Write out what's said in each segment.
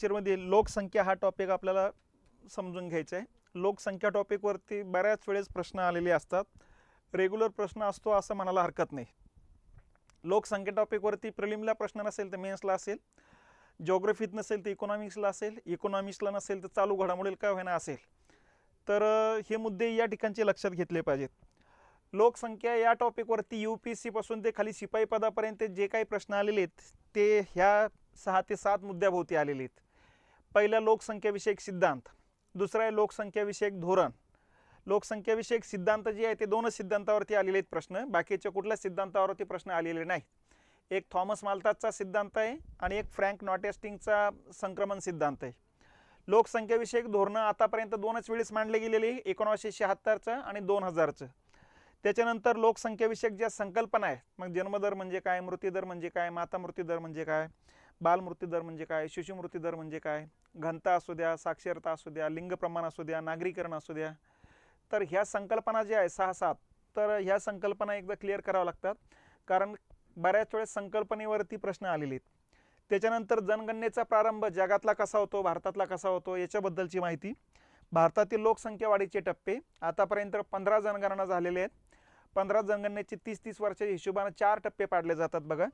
लेक्चरमध्ये लोकसंख्या हा टॉपिक आपल्याला समजून घ्यायचा आहे. लोकसंख्या टॉपिकवरती बऱ्याच वेळेस प्रश्न आलेले असतात. रेग्युलर प्रश्न असतो असं म्हणायला हरकत नाही. लोकसंख्या टॉपिकवरती प्रिलिमला प्रश्न नसेल तर मेन्सला असेल, जिओग्राफीत नसेल तर इकॉनॉमिक्सला असेल, इकॉनॉमिक्सला नसेल तर चालू घडामोडीला काय होईना असेल. तर हे मुद्दे या ठिकाणचे लक्षात घेतले पाहिजेत. लोकसंख्या या टॉपिकवरती UPSC पासून ते खाली शिपाई पदापर्यंत जे काही प्रश्न आलेले आहेत ते ह्या 6 ते 7 मुद्द्याभोवती आलेले आहेत. पहिला लोकसंख्याविषयक सिद्धांत, दुसरा आहे लोकसंख्याविषयक धोरण. लोकसंख्याविषयक सिद्धांत जे आहे ते 2च सिद्धांतावरती आलेले आहेत प्रश्न, बाकीच्या कुठल्याच सिद्धांतावरती प्रश्न आलेले नाही. एक थॉमस माल्थसचा सिद्धांत आहे आणि एक फ्रँक नॉटेस्टिंगचा संक्रमण सिद्धांत आहे. लोकसंख्याविषयक धोरणं आतापर्यंत 2च वेळेस मांडले गेलेले, 1976चं आणि 2000चं. त्याच्यानंतर लोकसंख्याविषयक ज्या संकल्पना आहेत, मग जन्मदर म्हणजे काय, मृत्यूदर म्हणजे काय, माता मृत्यूदर म्हणजे काय, बालमृत्यूदर म्हणजे काय, शिशुमृत्यूदर म्हणजे काय, घनता असू द्या, साक्षरता असू द्या, लिंग प्रमाण असू द्या, नागरीकरण असू द्या, तर ह्या संकल्पना ज्या आहेत 6-7, तर ह्या संकल्पना एकदा क्लिअर कराव्या लागतात, कारण बऱ्याच वेळेस संकल्पनेवरती प्रश्न आलेले आहेत. त्याच्यानंतर जनगणनेचा प्रारंभ जगातला कसा होतो, भारतातला कसा होतो याच्याबद्दलची माहिती. भारतातील लोकसंख्या वाढीचे टप्पे, आतापर्यंत 15 जनगणना झालेले आहेत. 15 जनगणनेचे 30-30 वर्षाच्या हिशोबाने 4 टप्पे पाडले जातात बघा.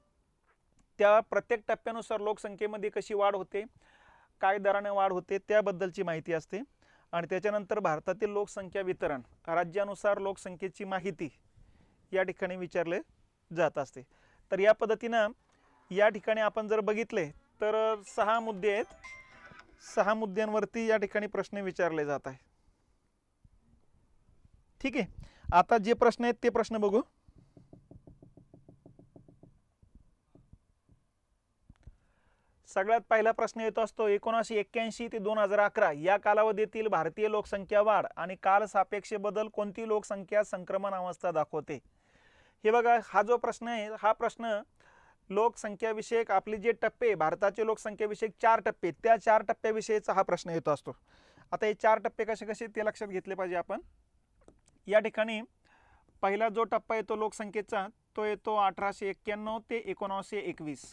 त्या प्रत्येक टप्प्यानुसार लोकसंख्येमध्ये कशी वाढ होते, काय दराने वाढ होते त्याबद्दलची माहिती असते. आणि त्याच्यानंतर भारतातील लोकसंख्या वितरण, राज्यानुसार लोकसंख्येची माहिती या ठिकाणी विचारले जात असते. तर या पद्धतीनं या ठिकाणी आपण जर बघितले तर 6 मुद्दे आहेत. 6 मुद्द्यांवरती या ठिकाणी प्रश्न विचारले जात आहे. ठीक आहे, आता जे प्रश्न आहेत ते प्रश्न बघू. सगळ्यात पहिला प्रश्न येतो असतो 1981 ते 2011 या कालावधीतील भारतीय लोकसंख्या वाढ आणि कालसापेक्ष बदल कोणती लोकसंख्या संक्रमण अवस्था दाखवते. हे बघा, हा जो प्रश्न आहे हा प्रश्न लोकसंख्याविषयक आपले जे टप्पे, भारताचे लोकसंख्याविषयक 4 टप्पे, त्या 4 टप्प्याविषयीचा हा प्रश्न येतो असतो. आता हे 4 टप्पे कसे कसे ते लक्षात घेतले पाहिजे आपण. या ठिकाणी पहिला जो टप्पा येतो लोकसंख्येचा तो येतो 1891 ते 1921.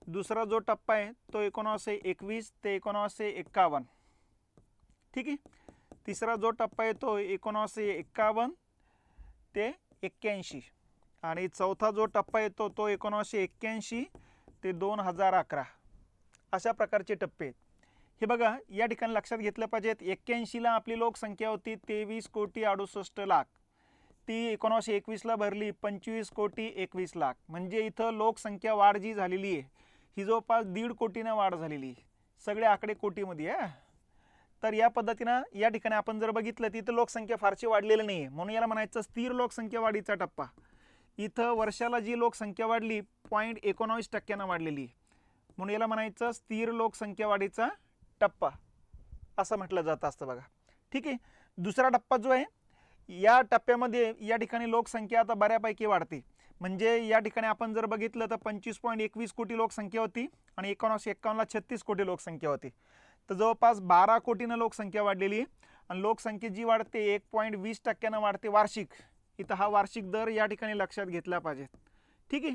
दुसरा जो टप्पा आहे तो 1921 ते 1951. ठीक आहे. तिसरा जो टप्पा येतो 1951 ते 81 आणि चौथा जो टप्पा येतो तो 1981 ते 2011. अशा प्रकारचे टप्पे आहेत. हे बघा, या ठिकाणी लक्षात घेतलं पाहिजेत. 81ला आपली लोकसंख्या होती 23,68,00,000. ती 1921ला भरली 25,21,00,000. म्हणजे इथं लोकसंख्या वाढ जी झालेली आहे ही जवळपास 1.5 कोटीनं वाढ झालेली आहे. सगळे आकडे कोटीमध्ये आहे. तर या पद्धतीनं या ठिकाणी आपण जर बघितलं तिथं लोकसंख्या फारशी वाढलेली नाही आहे, म्हणून याला म्हणायचं स्थिर लोकसंख्या वाढीचा टप्पा. इथं वर्षाला जी लोकसंख्या वाढली 0.19% वाढलेली आहे, म्हणून याला म्हणायचं स्थिर लोकसंख्या वाढीचा टप्पा असं म्हटलं जातं असतं बघा. ठीक आहे. दुसरा टप्पा जो आहे या टप्प्यामध्ये या ठिकाणी लोकसंख्या आता बऱ्यापैकी वाढते. म्हणजे या ठिकाणी आपण जर बघितलं तर 25.21 कोटी लोकसंख्या होती आणि 1951ला 36 कोटी लोकसंख्या होती. तर जवळपास 12 कोटीनं लोकसंख्या वाढलेली आहे. आणि लोकसंख्या जी वाढते 1.20% वाढते वार्षिक. इथं हा वार्षिक दर या ठिकाणी लक्षात घेतला पाहिजे. ठीक आहे.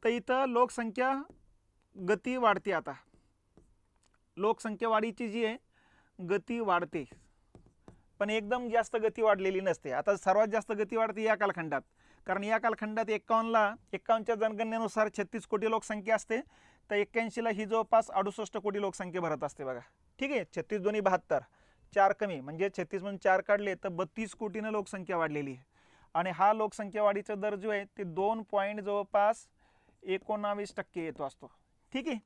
तर इथं लोकसंख्या गती वाढते. आता लोकसंख्या वाढीची जी आहे गती वाढते, पण एकदम जास्त गती वाढलेली नसते. आता सर्वात जास्त गती वाढते या कालखंडात, कारण या कालखंडात 51च्या जनगणनेनुसार 36 कोटी लोकसंख्या असते, तर 81ला ही जवळपास 68 कोटी लोकसंख्या भरत असते बघा. ठीक आहे. 36 दोन्ही 72, 4 कमी, म्हणजे 36 म्हणून 4 काढले तर 32 कोटीनं लोकसंख्या वाढलेली आहे. आणि हा लोकसंख्या वाढीचा दर जो आहे ते 2 जवळपास 19% येतो असतो. ठीक आहे.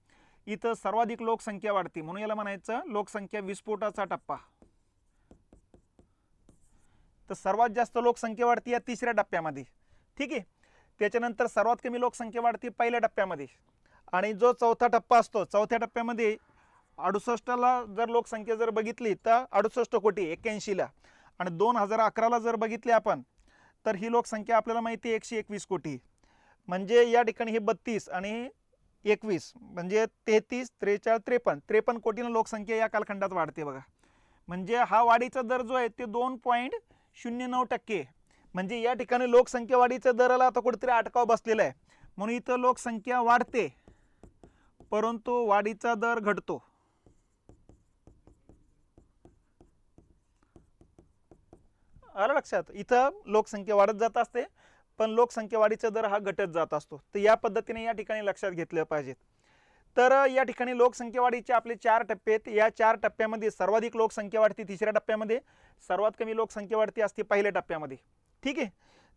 इथं सर्वाधिक लोकसंख्या वाढते, म्हणून याला म्हणायचं लोकसंख्या विस्फोटाचा टप्पा. तर सर्वात जास्त लोकसंख्या वाढते या 3ऱ्या टप्प्यामध्ये. ठीक आहे. त्याच्यानंतर सर्वात कमी लोकसंख्या वाढते पहिल्या टप्प्यामध्ये. आणि जो चौथा टप्पा असतो, चौथ्या टप्प्यामध्ये 68ला जर लोकसंख्या जर बघितली तर 68 कोटी 81ला, आणि 2011ला जर बघितली आपण तर ही लोकसंख्या आपल्याला माहिती आहे 121 कोटी. म्हणजे या ठिकाणी हे 32 आणि 21 म्हणजे 33, 43, 53 कोटीनं लोकसंख्या या कालखंडात वाढते बघा. म्हणजे हा वाढीचा दर जो आहे ते 2.09%. म्हणजे या ठिकाणी लोकसंख्या वाढीच्या दराला आता कुठेतरी अटकाव बसलेला आहे. म्हणून इथं लोकसंख्या वाढते परंतु वाढीचा दर घटतो. आलं लक्षात, इथं लोकसंख्या वाढत जात असते पण लोकसंख्या वाढीचा दर हा घटत जात असतो. तर या पद्धतीने या ठिकाणी लक्षात घेतलं पाहिजे. तर या ठिकाणी लोकसंख्या वाढीचे आपले 4 टप्पे आहेत. या 4 टप्प्यामध्ये सर्वाधिक लोकसंख्या वाढती तिसऱ्या टप्प्यामध्ये, सर्वात कमी लोकसंख्या वाढती असते पहिल्या टप्प्यामध्ये. ठीक आहे,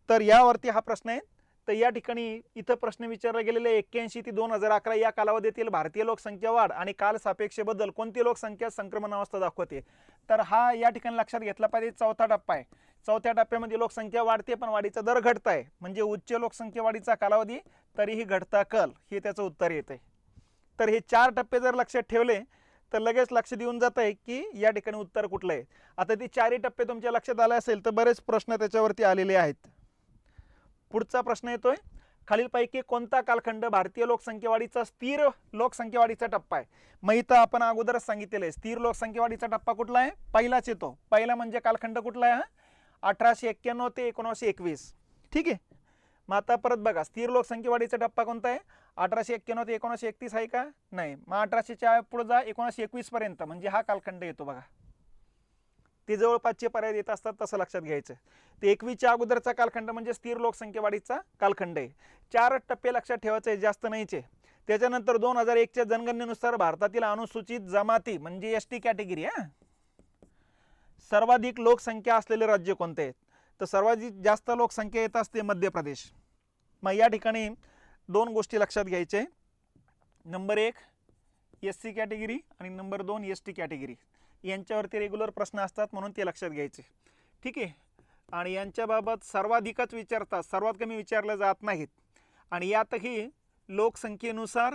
तर यावरती हा प्रश्न आहे. तर या ठिकाणी इथं प्रश्न विचारला गेलेला 81 ते 2011 या कालावधीतील भारतीय लोकसंख्या वाढ आणि काल सापेक्ष बदल कोणती लोकसंख्या संक्रमण अवस्था दाखवते. तर हा या ठिकाणी लक्षात घेतला पाहिजे, चौथा टप्पा आहे. चौथ्या टप्प्यामध्ये लोकसंख्या वाढते पण वाढीचा दर घटत आहे, म्हणजे उच्च लोकसंख्या वाढीचा कालावधी तरीही घटता कल, हे त्याचं उत्तर येते. तर हे 4 टप्पे जर लक्षात ठेवले तर लगेच लक्ष देऊन जात आहे की या ठिकाणी उत्तर कुठलं आहे. आता ते 4ही टप्पे तुमच्या लक्षात आले असेल तर बरेच प्रश्न त्याच्यावरती आलेले आहेत. पुढचा प्रश्न येतोय, खालीलपैकी कोणता कालखंड भारतीय लोकसंख्या वाढीचा स्थिर लोकसंख्या वाढीचा टप्पा आहे. मग इथं आपण अगोदरच सांगितलेलं आहे स्थिर लोकसंख्या वाढीचा टप्पा कुठला आहे, पहिलाच येतो. पहिला म्हणजे कालखंड कुठला आहे, 1891 ते 1921. ठीक आहे, मग आता परत बघा स्थिर लोकसंख्या वाढीचा टप्पा कोणता आहे, 1891 ते 1931 आहे का, नाही. मग 1800च्या पुढे जा 1921 पर्यंत, म्हणजे हा कालखंड येतो बघा. ते जवळपासचे पर्याय देत असतात, तसं लक्षात घ्यायचं. ते 21च्या अगोदरचा कालखंड म्हणजे स्थिर लोकसंख्या वाढीचा कालखंड आहे. 4 टप्पे लक्षात ठेवायचे आहे, जास्त नाहीचे. त्याच्यानंतर 2001च्या जनगणनेनुसार भारतातील अनुसूचित जमाती म्हणजे एसटी कॅटेगरी सर्वाधिक लोकसंख्या असलेले राज्य कोणते आहेत. तर सर्वाधिक जास्त लोकसंख्या येत असते मध्य प्रदेश. मग या ठिकाणी 2 गोष्टी लक्षात घ्यायचे. नंबर 1 SC कॅटेगरी आणि नंबर 2 ST कॅटेगरी. यांच्यावरती रेग्युलर प्रश्न असतात म्हणून ते लक्षात घ्यायचे. ठीक आहे, आणि यांच्याबाबत सर्वाधिकच विचारतात, सर्वात कमी विचारले जात नाहीत. आणि यातही लोकसंख्येनुसार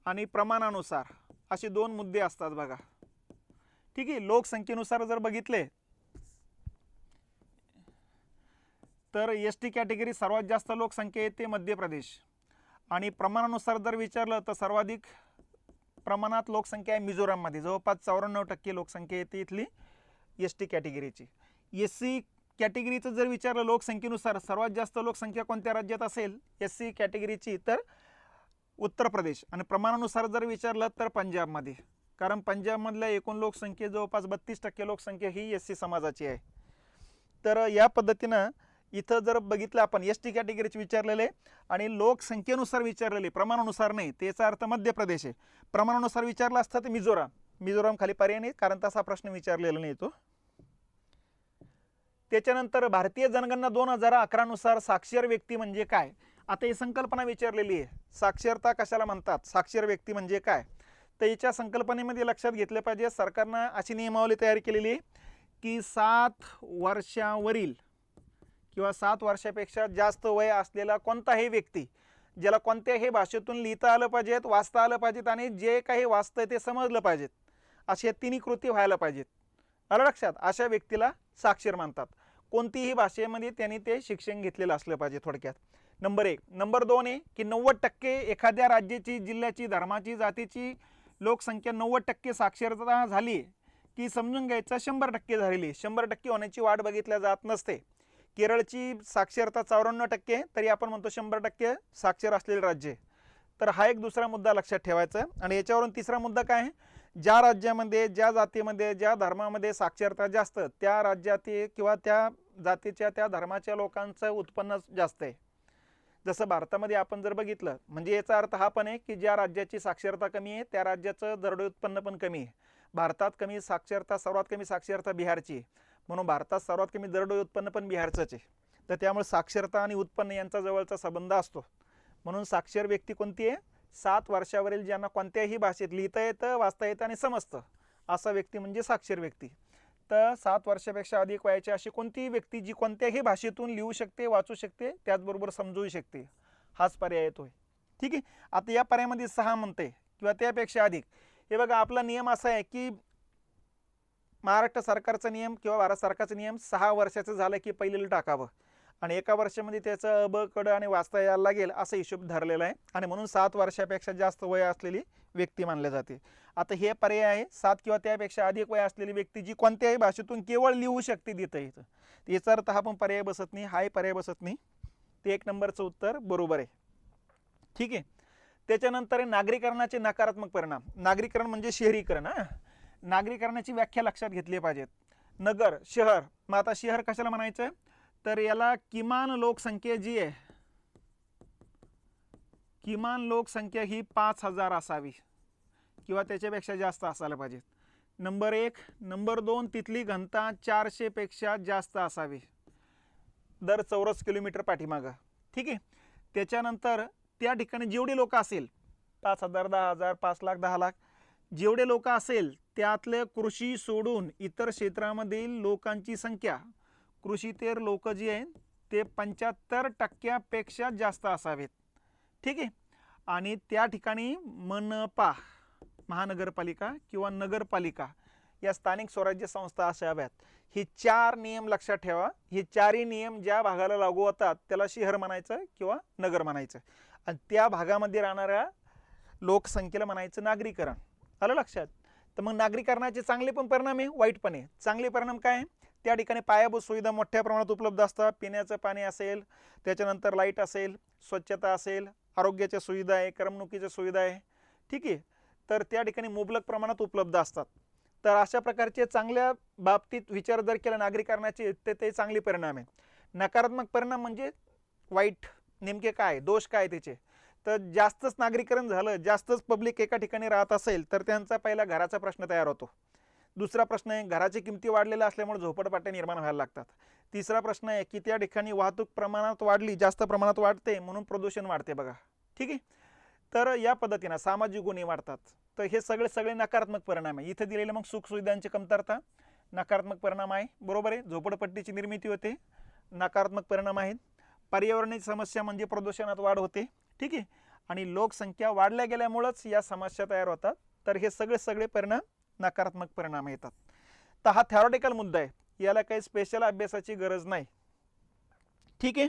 आणि प्रमाणानुसार असे 2 मुद्दे असतात बघा. ठीक आहे, लोकसंख्येनुसार जर बघितले तर ST कॅटेगरी सर्वात जास्त लोकसंख्या येते मध्य प्रदेश. आणि प्रमाणानुसार जर विचारलं तर सर्वाधिक प्रमाणात लोकसंख्या आहे मिझोराममध्ये, जवळपास 94% लोकसंख्या येते इथली ST कॅटेगरीची. SC कॅटेगरीचं जर विचारलं लोकसंख्येनुसार सर्वात जास्त लोकसंख्या कोणत्या राज्यात असेल SC कॅटेगरीची, तर उत्तर प्रदेश. आणि प्रमाणानुसार जर विचारलं तर पंजाबमध्ये, कारण पंजाबमधल्या एकूण लोकसंख्ये जवळपास 32% लोकसंख्या ही SC समाजाची आहे. तर या पद्धतीनं इथं जर बघितलं आपण ST कॅटेगरीचे विचारलेले आणि लोकसंख्येनुसार विचारलेले, प्रमाणानुसार नाही, त्याचा अर्थ मध्य प्रदेश आहे. प्रमाणानुसार विचारला असता तर मिझोराम खाली पर्याय नाही, कारण तसा प्रश्न विचारलेला नाही तो. त्याच्यानंतर भारतीय जनगणना 2011 नुसार साक्षर व्यक्ती म्हणजे काय. आता ही संकल्पना विचारलेली आहे, साक्षरता कशाला म्हणतात, साक्षर व्यक्ती म्हणजे काय. तर याच्या संकल्पनेमध्ये लक्षात घेतलं पाहिजे, सरकारनं अशी नियमावली तयार केलेली आहे की 7 वर्षावरील किंवा 7 वर्षापेक्षा जास्त वय असलेला कोणताही व्यक्ती, ज्याला कोणत्याही भाषेतून लिहिता आलं पाहिजेत, वाचता आलं पाहिजेत आणि जे काही वाचतंय ते समजलं पाहिजेत, अशा 3 कृती व्हायला पाहिजेत. आलं लक्षात, अशा व्यक्तीला साक्षर म्हणतात. कोणतीही भाषेमध्ये त्यांनी ते शिक्षण घेतलेलं असलं पाहिजे थोडक्यात. नंबर 1. नंबर 2 आहे की 90% एखाद्या राज्याची, जिल्ह्याची, धर्माची, जातीची लोकसंख्या 90% साक्षरता झाली की समजून घ्यायचं 100% झालेली. 100% होण्याची वाट बघितल्या जात नसते. केरळची साक्षरता 54%, तरी आपण म्हणतो 100% साक्षर असलेले राज्य. तर हा एक दुसरा मुद्दा लक्षात ठेवायचा. आणि याच्यावरून तिसरा मुद्दा काय आहे, ज्या राज्यामध्ये, ज्या जातीमध्ये, ज्या धर्मामध्ये साक्षरता जास्त, त्या राज्यातील किंवा त्या जातीच्या, त्या धर्माच्या लोकांचं उत्पन्न जास्त आहे. जसं भारतामध्ये आपण जर बघितलं, म्हणजे याचा अर्थ हा पण आहे की ज्या राज्याची साक्षरता कमी आहे त्या राज्याचं दरडोई उत्पन्न पण कमी आहे. भारतात सर्वात कमी साक्षरता बिहारची आहे, म्हणून भारतात सर्वात कमी दरडोई उत्पन्न पण बिहारचंच आहे. तर त्यामुळे साक्षरता आणि उत्पन्न यांचा जवळचा संबंध असतो. म्हणून साक्षर व्यक्ती कोणती आहे, 7 वर्षावरील ज्यांना कोणत्याही भाषेत लिहिता येतं, वाचता येतं आणि समजतं, असा व्यक्ती म्हणजे साक्षर व्यक्ती. तर 7 वर्षापेक्षा अधिक वयाची अशी कोणतीही व्यक्ती जी कोणत्याही भाषेतून लिहू शकते, वाचू शकते, त्याचबरोबर समजू शकते, हाच पर्याय येतोय. ठीक आहे, आता या पर्यायामध्ये 6 म्हणते किंवा त्यापेक्षा अधिक. हे बघा, आपला नियम असा आहे की महाराष्ट्र सरकारचा नियम किंवा भारत सरकारचा नियम 6 वर्षाचं झालं की पहिलेलं टाकावं आणि 1 वर्षामध्ये त्याचं ब कड आणि वाचता यायला लागेल असा हिशोब धरलेला आहे. आणि म्हणून 7 वर्षापेक्षा जास्त वय असलेली व्यक्ती मानले जाते. आता हे पर्याय आहे 7 किंवा त्यापेक्षा अधिक वय असलेली व्यक्ती जी कोणत्याही भाषेतून केवळ लिहू शकते देतं येतं. याचा अर्थ हा पण पर्याय बसत नाही, हाही पर्याय बसत नाही. ते 1 नंबरचं उत्तर बरोबर आहे. ठीक आहे, त्याच्यानंतर नागरीकरणाचे नकारात्मक परिणाम. नागरीकरण म्हणजे शहरीकरण. नागरीकरणाची व्याख्या लक्षात घेतली पाहिजेत. नगर, शहर. मग आता शहर कशाला म्हणायचं, तर याला किमान लोकसंख्या जी आहे, किमान लोकसंख्या ही 5000 असावी किंवा त्याच्यापेक्षा जास्त असायला पाहिजे. नंबर 1. नंबर 2, तिथली घनता 400 पेक्षा जास्त असावी दर चौरस किलोमीटर पाठीमागं. ठीक आहे. त्याच्यानंतर त्या ठिकाणी जेवढे लोक असेल, 5000, 10000, 5 लाख, 10 लाख जेवढे लोक असेल त्यातले कृषी सोडून इतर क्षेत्रामधील लोकांची संख्या, कृषीतेर लोक जे आहेत ते 75% जास्त असावेत. ठीक आहे. आणि त्या ठिकाणी मनपा, महानगरपालिका किंवा नगरपालिका या स्थानिक स्वराज्य संस्था असाव्यात. हे 4 नियम लक्षात ठेवा. हे 4ही नियम ज्या भागाला लागू होतात त्याला शहर म्हणायचं किंवा नगर म्हणायचं, आणि त्या भागामध्ये राहणाऱ्या लोकसंख्येला म्हणायचं नागरीकरण. आलं लक्षात. तर मग नागरीकरणाचे चांगले पण परिणाम आहे, वाईट पण आहे. चांगले परिणाम काय आहे, त्या ठिकाणी पायाभूत सुविधा मोठ्या प्रमाणात उपलब्ध असतात. पिण्याचं पाणी असेल, त्याच्यानंतर लाईट असेल, स्वच्छता असेल, आरोग्याच्या सुविधा आहे, करमणुकीच्या सुविधा आहे. ठीक आहे. तर त्या ठिकाणी मुबलक प्रमाणात उपलब्ध असतात. तर अशा प्रकारचे चांगल्या बाबतीत विचार जर केला नागरीकरणाचे तर ते चांगले परिणाम आहे. नकारात्मक परिणाम म्हणजे वाईट नेमके काय, दोष काय त्याचे, तर जास्तच नागरीकरण झालं, जास्तच पब्लिक एका ठिकाणी राहत असेल तर त्यांचा पहिला घराचा प्रश्न तयार होतो. दुसरा प्रश्न आहे घराची किमती वाढलेल्या असल्यामुळे झोपडपट्ट्या निर्माण व्हायला लागतात. तिसरा प्रश्न आहे की त्या ठिकाणी वाहतूक प्रमाणात वाढली, जास्त प्रमाणात वाढते म्हणून प्रदूषण वाढते बघा. ठीक आहे. तर या पद्धतीने सामाजिक गुन्हे वाढतात. तर हे सगळे नकारात्मक परिणाम आहे. इथे दिलेले मग सुखसुविधांची कमतरता नकारात्मक परिणाम आहे, बरोबर आहे. झोपडपट्टीची निर्मिती होते, नकारात्मक परिणाम आहेत. पर्यावरणीय समस्या म्हणजे प्रदूषणात वाढ होते. ठीक आहे. आणि लोकसंख्या वाढल्या गेल्यामुळेच या समस्या तयार होतात. तर हे सगळे परिणाम नकारात्मक परिणाम येतात. तर हा थेरॉटिकल मुद्दा आहे, याला काही स्पेशल अभ्यासाची गरज नाही. ठीक आहे.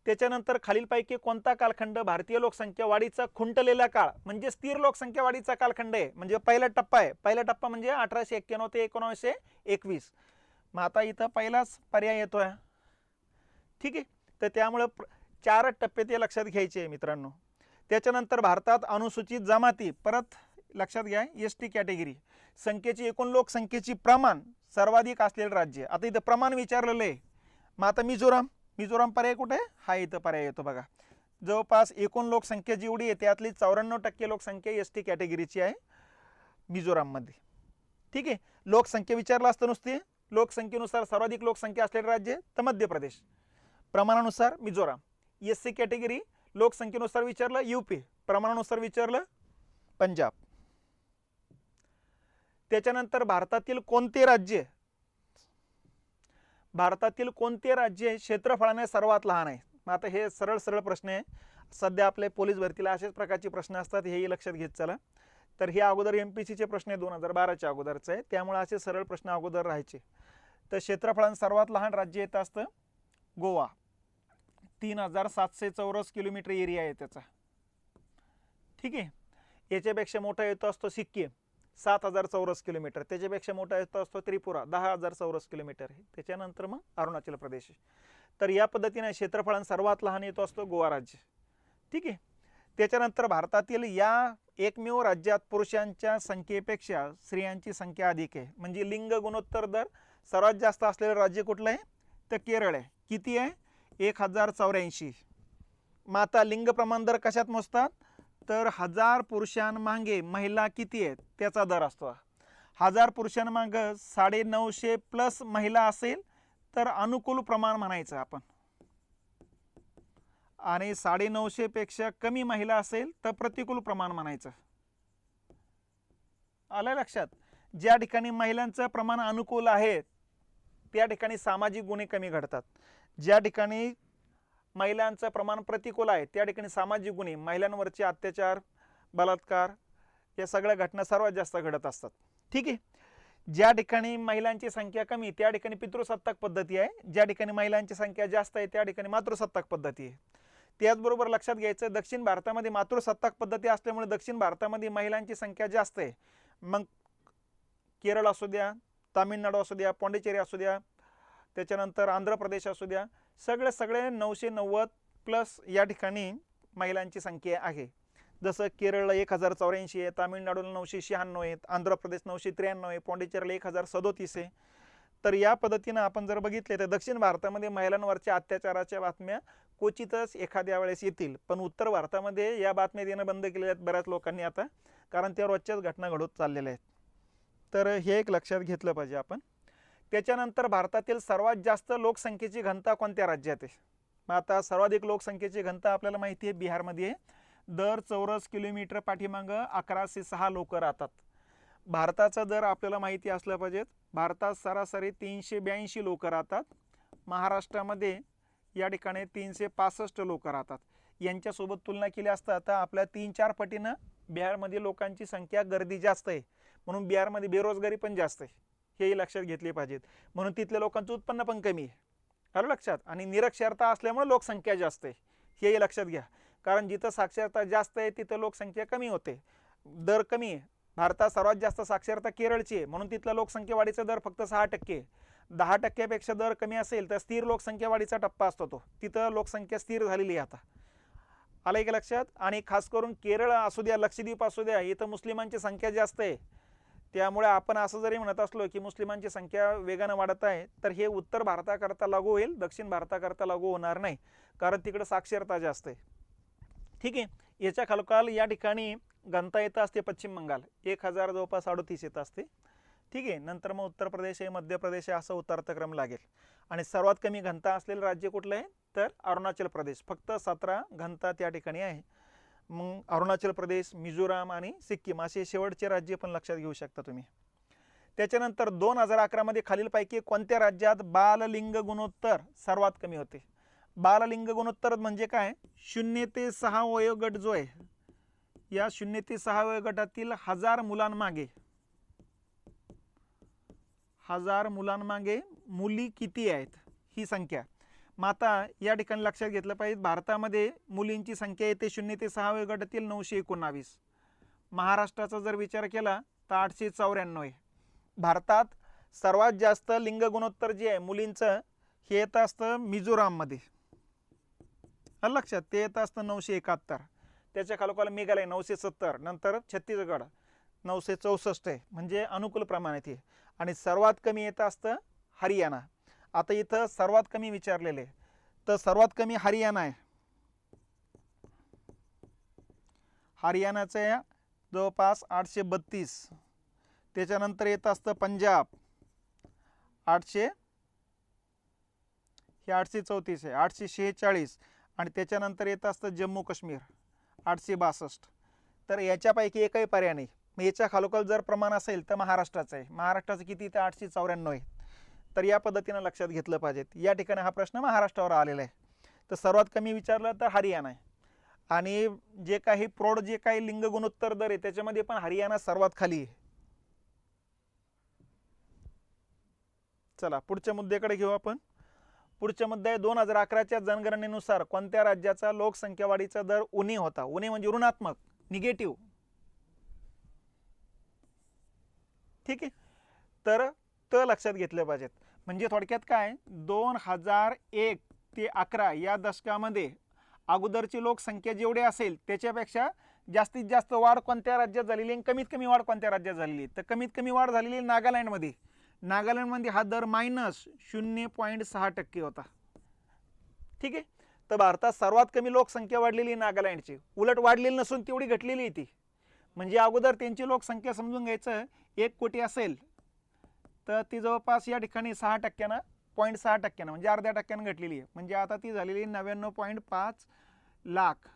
त्याच्यानंतर खालीलपैकी कोणता कालखंड भारतीय लोकसंख्या वाढीचा खुंटलेला काळ म्हणजे स्थिर लोकसंख्या वाढीचा कालखंड आहे, म्हणजे पहिला टप्पा आहे. पहिला टप्पा म्हणजे 1891 ते 1921. मग आता इथं पहिलाच पर्याय येतोय. ठीक आहे. तर त्यामुळे 4 टप्पे ते लक्षात घ्यायचे मित्रांनो. त्याच्यानंतर भारतात अनुसूचित जमाती, परत लक्षात घ्या, एसटी कॅटेगरी संख्येची एकूण लोकसंख्येची प्रमाण सर्वाधिक असलेले राज्य. आता इथं प्रमाण विचारलेलं आहे. मग आता मिझोराम पर्याय कुठे आहे, हा इथं पर्याय येतो बघा. जवळपास एकूण लोकसंख्या जेवढी आहे त्यातली 94% लोकसंख्या एसटी कॅटेगरीची आहे मिझोराममध्ये. ठीक आहे. लोकसंख्या विचारला असतं नुसती, लोकसंख्येनुसार सर्वाधिक लोकसंख्या असलेले राज्य तर मध्य प्रदेश, प्रमाणानुसार मिझोराम. एससी कॅटेगरी लोकसंख्येनुसार विचारलं यूपी, प्रमाणानुसार विचारलं पंजाब. त्याच्यानंतर भारतातील कोणते राज्य क्षेत्रफळाने सर्वात लहान आहे. आता हे सरळ प्रश्न आहे. सध्या आपले पोलीस भरतीला अशाच प्रकारचे प्रश्न असतात, हेही लक्षात घेत चला. तर हे अगोदर MPSCचे प्रश्न आहे, 2012च्या अगोदरचं आहे, त्यामुळे असे सरळ प्रश्न अगोदर राहायचे. तर क्षेत्रफळाने सर्वात लहान राज्य येत असतं गोवा, 3700 चौरस किलोमीटर एरिया आहे त्याचा. ठीक आहे. याच्यापेक्षा मोठा येतो असतो सिक्कीम, 7000 चौरस किलोमीटर. त्याच्यापेक्षा मोठा येतो असतो त्रिपुरा, 10000 चौरस किलोमीटर आहे. त्याच्यानंतर मग अरुणाचल प्रदेश. तर या पद्धतीने क्षेत्रफळाने सर्वात लहान येतो असतो गोवा राज्य. ठीक आहे. त्याच्यानंतर भारतातील या एकमेव राज्यात पुरुषांच्या संख्येपेक्षा स्त्रियांची संख्या अधिक आहे, म्हणजे लिंग गुणोत्तर दर सर्वात जास्त असलेलं राज्य कुठलं आहे, तर केरळ आहे. किती आहे, 1084. मग आता लिंग प्रमाण दर कशात मोजतात, तर 1000 पुरुषांमागे महिला किती आहेत त्याचा दर असतो. 1000 पुरुषांमागे 950 प्लस महिला असेल तर अनुकूल प्रमाण म्हणायचं आपण, आणि 950 पेक्षा कमी महिला असेल तर प्रतिकूल प्रमाण म्हणायचं. आलं लक्षात. ज्या ठिकाणी महिलांचं प्रमाण अनुकूल आहे त्या ठिकाणी सामाजिक गुन्हे कमी घडतात. ज्या ठिकाणी महिलांचं प्रमाण प्रतिकूल आहे त्या ठिकाणी सामाजिक गुन्हे, महिलांवरचे अत्याचार, बलात्कार या सगळ्या घटना सर्वात जास्त घडत असतात. ठीक आहे. ज्या ठिकाणी महिलांची संख्या कमी त्या ठिकाणी पितृसत्ताक पद्धती आहे, ज्या ठिकाणी महिलांची संख्या जास्त आहे त्या ठिकाणी मातृसत्ताक पद्धती आहे. त्याचबरोबर लक्षात घ्यायचं, दक्षिण भारतामध्ये मातृसत्ताक पद्धती असल्यामुळे दक्षिण भारतामध्ये महिलांची संख्या जास्त आहे. मग केरळ असू द्या, तामिळनाडू असू द्या, पॉंडिचेरी असू द्या, त्याच्यानंतर आंध्र प्रदेश असू द्या, सगळे 990 प्लस या ठिकाणी महिलांची संख्या आहे. जसं केरळला 1084 आहे, तामिळनाडूला 996 आहेत, आंध्र प्रदेश 993 आहे, पॉंडिचेरीला 1037 आहे. तर या पद्धतीनं आपण जर बघितले तर दक्षिण भारतामध्ये महिलांवरच्या अत्याचाराच्या बातम्या क्वचितच एखाद्या वेळेस येतील, पण उत्तर भारतामध्ये या बातम्या देणं बंद केलेल्या आहेत बऱ्याच लोकांनी आता, कारण त्या रोजच्याच घटना घडत चाललेल्या आहेत. तर हे एक लक्षात घेतलं पाहिजे आपण. त्याच्यानंतर भारतातील सर्वात जास्त लोकसंख्येची घनता कोणत्या राज्यात आहे? मग आता सर्वाधिक लोकसंख्येची घनता आपल्याला माहिती आहे बिहारमध्ये आहे. दर चौरस किलोमीटर पाठीमागं 1106 लोक राहतात. भारताचा दर आपल्याला माहिती असलं पाहिजे. भारतात सरासरी 382 लोक राहतात. महाराष्ट्रामध्ये या ठिकाणी 365 लोक राहतात. यांच्यासोबत तुलना केली असता तर आपल्या 3-4 पटीनं बिहारमध्ये लोकांची संख्या गर्दी जास्त आहे, म्हणून बिहारमध्ये बेरोजगारी पण जास्त आहे, हेही लक्षात घेतले पाहिजेत. म्हणून तिथल्या लोकांचं उत्पन्न पण कमी आहे, आलं लक्षात. आणि निरक्षरता असल्यामुळे लोकसंख्या जास्त आहे, हेही लक्षात घ्या. कारण जिथं साक्षरता जास्त आहे तिथं लोकसंख्या कमी होते, दर कमी आहे. भारतात सर्वात जास्त साक्षरता केरळची आहे, म्हणून तिथला लोकसंख्या वाढीचा दर फक्त 6%. 10%पेक्षा दर कमी असेल तर स्थिर लोकसंख्या वाढीचा टप्पा असतो तो, तिथं लोकसंख्या स्थिर झालेली आहे आता, आलं का लक्षात. आणि खास करून केरळ असू द्या, लक्षद्वीप असू द्या, इथं मुस्लिमांची संख्या जास्त आहे. त्यामुळे आपण असं जरी म्हणत असलो की मुस्लिमांची संख्या वेगानं वाढत आहे, तर हे उत्तर भारताकरता लागू होईल, दक्षिण भारताकरता लागू होणार नाही, कारण तिकडं साक्षरता जास्त आहे. ठीक आहे. याच्या खालोखाल या ठिकाणी घनता येत असते पश्चिम बंगाल 1000 जवळपास 38 येत असते. ठीक आहे. नंतर मग उत्तर प्रदेश आहे, मध्य प्रदेश आहे, असं उतरता क्रम लागेल. आणि सर्वात कमी घनता असलेलं राज्य कुठलं आहे तर अरुणाचल प्रदेश, फक्त 17 घनता त्या ठिकाणी आहे. मग अरुणाचल प्रदेश, मिझोराम आणि सिक्कीम असे शेवटचे राज्य पण लक्षात घेऊ शकता तुम्ही. त्याच्यानंतर 2011 मध्ये खालीलपैकी कोणत्या राज्यात बाललिंग गुणोत्तर सर्वात कमी होते? बाललिंग गुणोत्तर म्हणजे काय? 0 ते 6 वयोगट जो आहे, या 0 ते 6 वयोगटातील 1000 मुलांमागे मुली किती आहेत ही संख्या. मग आता या ठिकाणी लक्षात घेतलं पाहिजे, भारतामध्ये मुलींची संख्या येते 0 ते 6 वयोगटातील 919. महाराष्ट्राचा जर विचार केला तर 894 आहे. भारतात सर्वात जास्त लिंग गुणोत्तर जे आहे मुलींचं हे येत असतं मिझोराममध्ये, लक्षात, ते येत असतं 971. त्याच्या खालोखाल मेघालय 970, नंतर छत्तीसगड 964 आहे, म्हणजे अनुकूल प्रमाणात आहे. आणि सर्वात कमी येत असतं हरियाणा. आता इथं सर्वात कमी विचारलेले तर सर्वात कमी हरियाणा आहे. हरियाणाचं जवळपास 832. त्याच्यानंतर येत असतं पंजाब 834 आहे, 846. आणि त्याच्यानंतर येत असतं जम्मू काश्मीर 862. तर याच्यापैकी एकही पर्याय नाही. मग याच्या खालोखाल जर प्रमाण असेल तर महाराष्ट्राचं आहे. महाराष्ट्राचं किती तर 894 आहे. तर या पद्धतीनं लक्षात घेतलं पाहिजे. या ठिकाणी हा प्रश्न महाराष्ट्रावर आलेला आहे. तर सर्वात कमी विचारलं तर हरियाणा आहे. आणि जे काही प्रौढ जे काही लिंग गुणोत्तर दर आहे त्याच्यामध्ये पण हरियाणा सर्वात खाली आहे. चला पुढच्या मुद्द्याकडे घेऊ आपण. पुढचा मुद्दा आहे 2011च्या जनगणनेनुसार कोणत्या राज्याचा लोकसंख्या वाढीचा दर उणे होता? उणे म्हणजे ऋणात्मक, निगेटिव्ह. ठीक आहे. तर लक्षात घेतलं पाहिजेत. म्हणजे थोडक्यात काय, 2001 ते 11 या दशकामध्ये अगोदरची लोकसंख्या जेवढी असेल त्याच्यापेक्षा जास्तीत जास्त वाढ कोणत्या राज्यात झालेली आणि कमीत कमी वाढ कोणत्या राज्यात झालेली? तर कमीत कमी वाढ झालेली नागालँडमध्ये. नागालँडमध्ये हा दर -0.6% होता. ठीक आहे. तर भारतात सर्वात कमी लोकसंख्या वाढलेली नागालँडची, उलट वाढलेली नसून तेवढी घटलेली आहे ती. म्हणजे अगोदर त्यांची लोकसंख्या समजून घ्यायचं 1 कोटी असेल तर ती जवळपास या ठिकाणी 6%, 0.6% म्हणजे अर्ध्या टक्क्यानं घटलेली आहे. म्हणजे आता ती झालेली 99.5 लाख